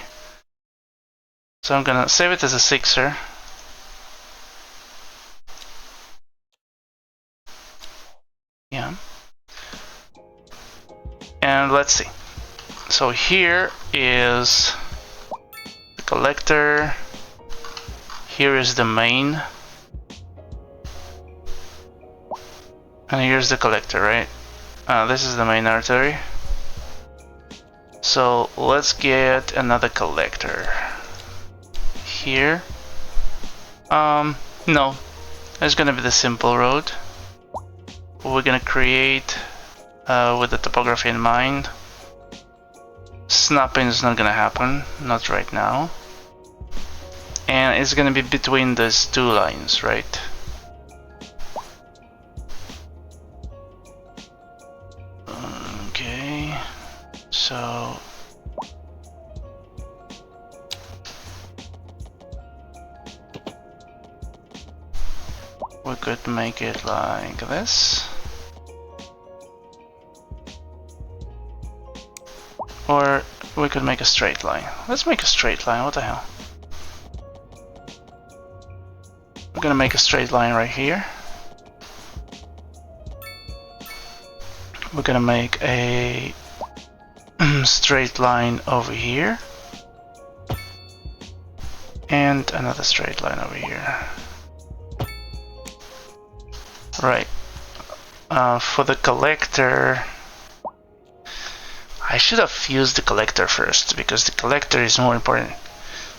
So I'm gonna save it as a 6er. Yeah. And let's see. So here is the collector. Here is the main. And here's the collector, right? This is the main artery. So let's get another collector. Here. No. It's gonna be the simple road. We're gonna create with the topography in mind. Snapping is not gonna happen, not right now. And it's gonna be between these 2 lines, right? Okay, so we could make it like this. Or we could make a straight line. Let's make a straight line, what the hell? I'm gonna make a straight line right here. We're gonna make a straight line over here. And another straight line over here. Right. For the collector, I should have used the collector first because the collector is more important.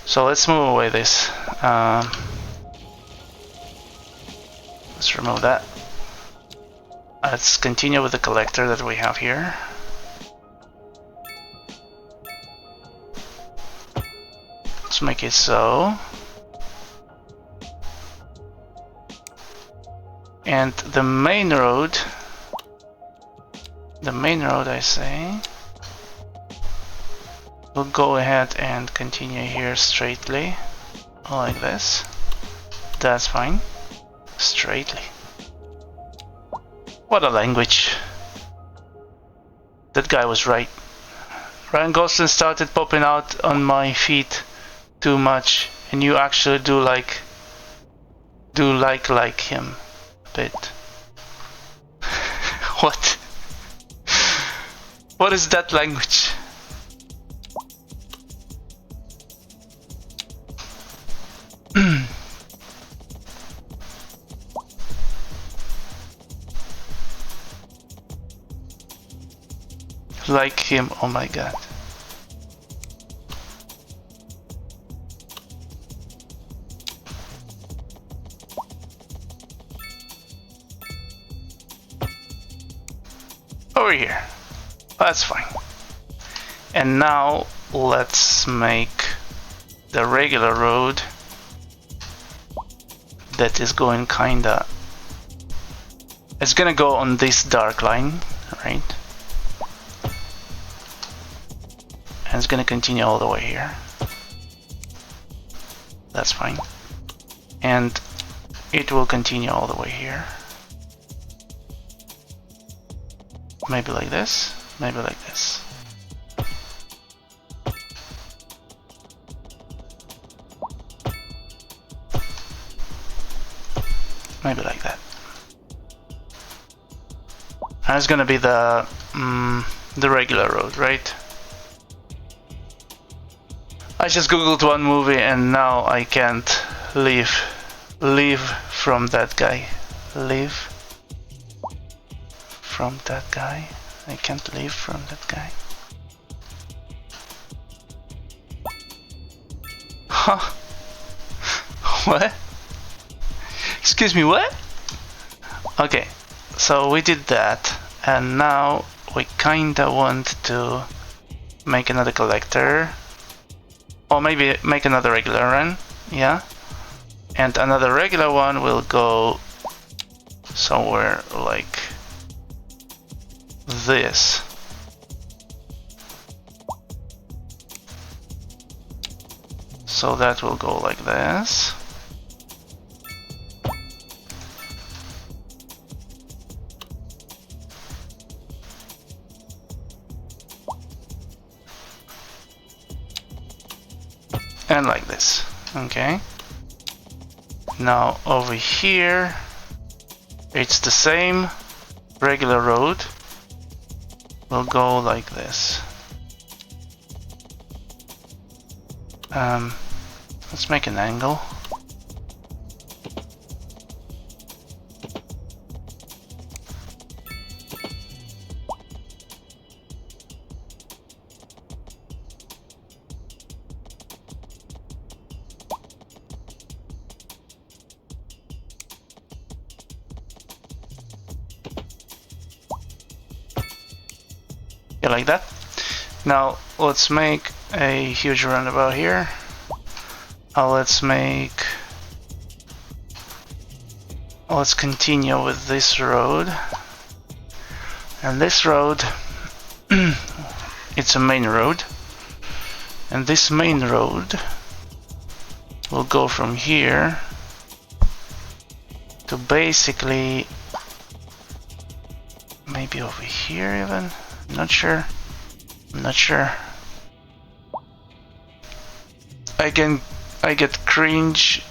So let's move away this. Let's remove that. Let's continue with the collector that we have here. Let's make it so. And the main road, I say, we'll go ahead and continue here straightly, like this. That's fine. Straightly. What a language. That guy was right. Ryan Gosling started popping out on my feet too much, and you actually do like him a bit. What? What is that language? Like him, oh my god. Over here. That's fine. And now let's make the regular road that is going kinda... It's gonna go on this dark line, right? And it's gonna continue all the way here. That's fine. And it will continue all the way here. Maybe like this, maybe like this. Maybe like that. And it's gonna be the regular road, right? I just googled one movie and now I can't leave from that guy. Leave from that guy. I can't leave from that guy. Huh? What? Excuse me, what? Okay, so we did that, and now we kinda want to make another collector. Or maybe make another regular run, yeah? And another regular one will go somewhere like this. So that will go like this. And like this, okay? Now over here, it's the same regular road. We'll go like this. Let's make an angle. Like that. Now let's make a huge roundabout here. Let's continue with this road. And this road, it's a main road. And this main road will go from here to basically maybe over here even. I'm not sure. I get cringe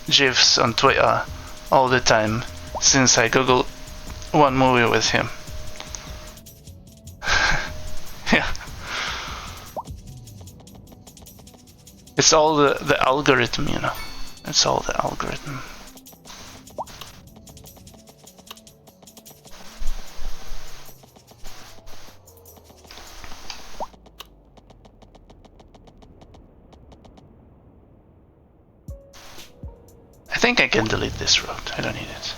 gifs on Twitter all the time since I googled one movie with him. Yeah. It's all the algorithm, you know. It's all the algorithm. I think I can delete this road. I don't need it.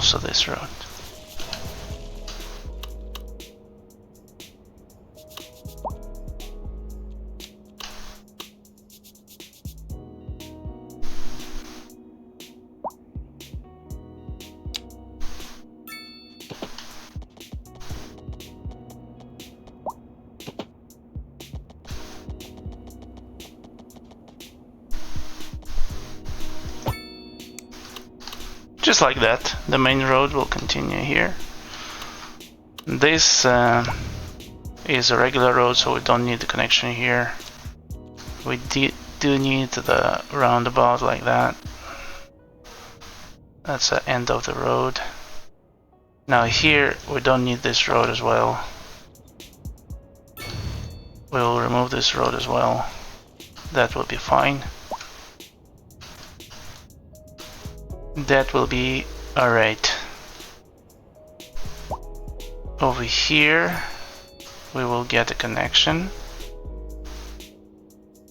also this road. Just like that, the main road will continue here. This is a regular road, so we don't need the connection here. We do need the roundabout like that. That's the end of the road. Now here, we don't need this road as well. We'll remove this road as well. That will be fine. That will be alright. Over here, we will get a connection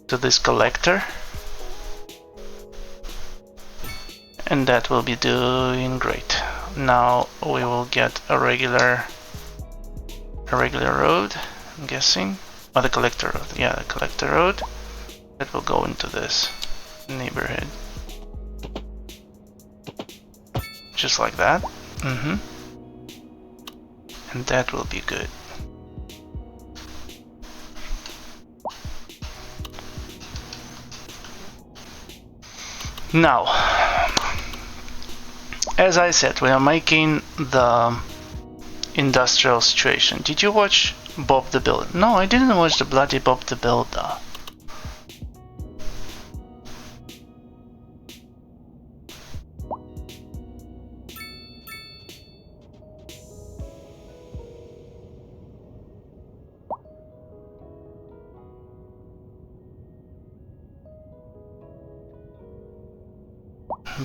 to this collector. And that will be doing great. Now we will get a regular road, I'm guessing. Or the collector road. Yeah, the collector road. That will go into this neighborhood. Just like that. And that will be good. Now, as I said, we are making the industrial situation. Did you watch Bob the Builder? No, I didn't watch the bloody Bob the Builder.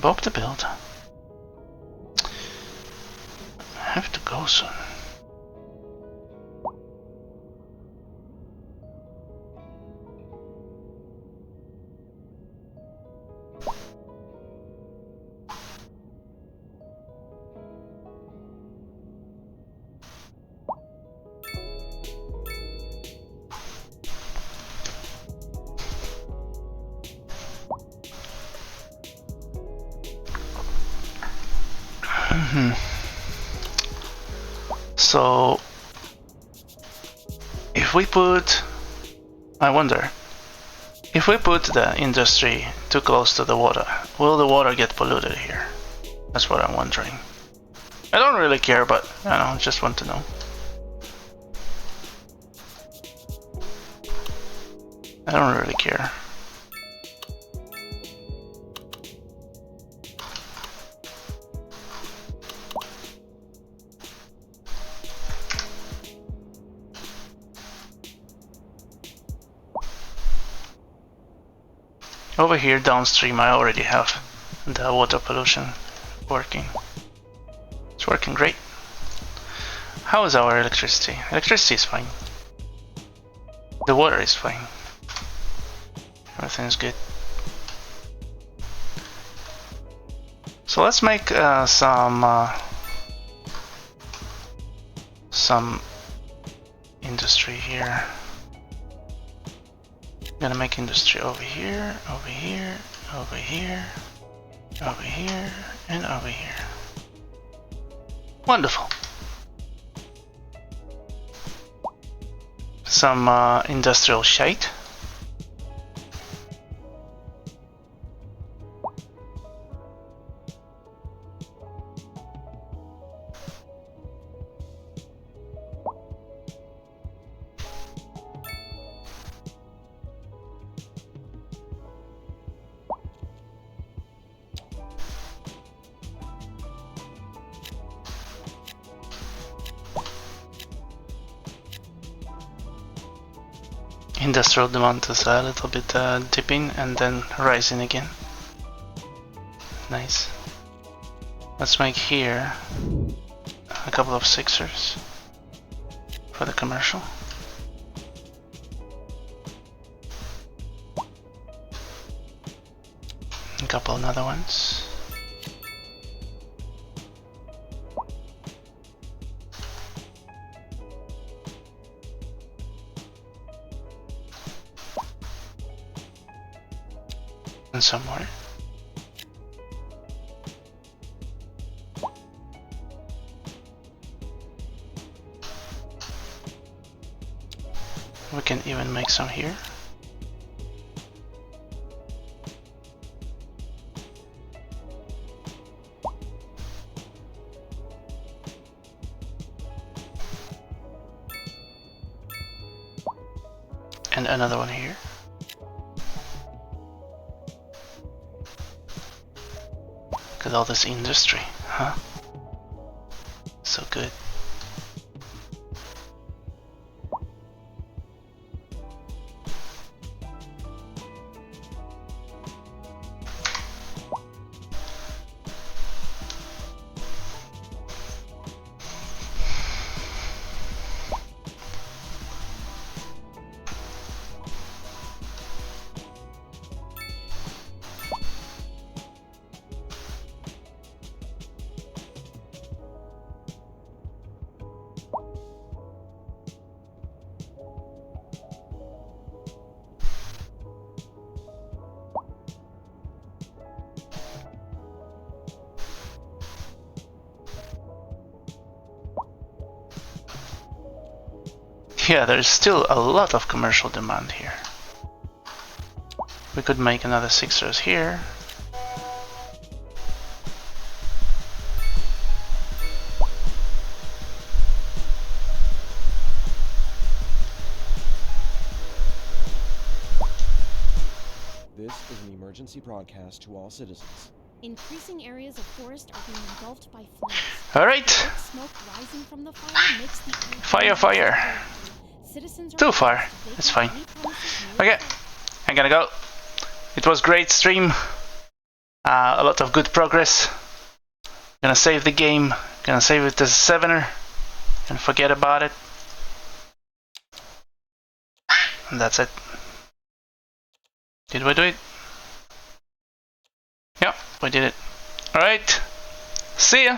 Bob the Builder. I have to go soon. So, if we put, I wonder, if we put the industry too close to the water, will the water get polluted here? That's what I'm wondering. I don't really care, but I just want to know. I don't really care. Over here downstream I already have the water pollution working. It's working great. How is our electricity? Electricity is fine. The water is fine. Everything's good. So let's make some industry here. I'm gonna make industry over here, over here, over here, over here, and over here. Wonderful. Some industrial shite. Industrial demand is a little bit dipping and then rising again. Nice. Let's make here a couple of sixers for the commercial. A couple another ones. button somewhere. We can even make some here. And another one here. Look at all this industry, huh? So good. Yeah, there's still a lot of commercial demand here. We could make another 6 rows here. This is an emergency broadcast to all citizens. Increasing areas of forest are being engulfed by flames. Alright, Thick smoke rising from the fire makes the air fire, fire. Citizens are Too far. advised to It's vacate fine. any premises near Okay, the fire. I'm gonna go. It was great stream. A lot of good progress. Gonna save the game. Gonna save it as a 7er. And forget about it. And that's it. Did we do it? Yep, we did it. Alright. See ya.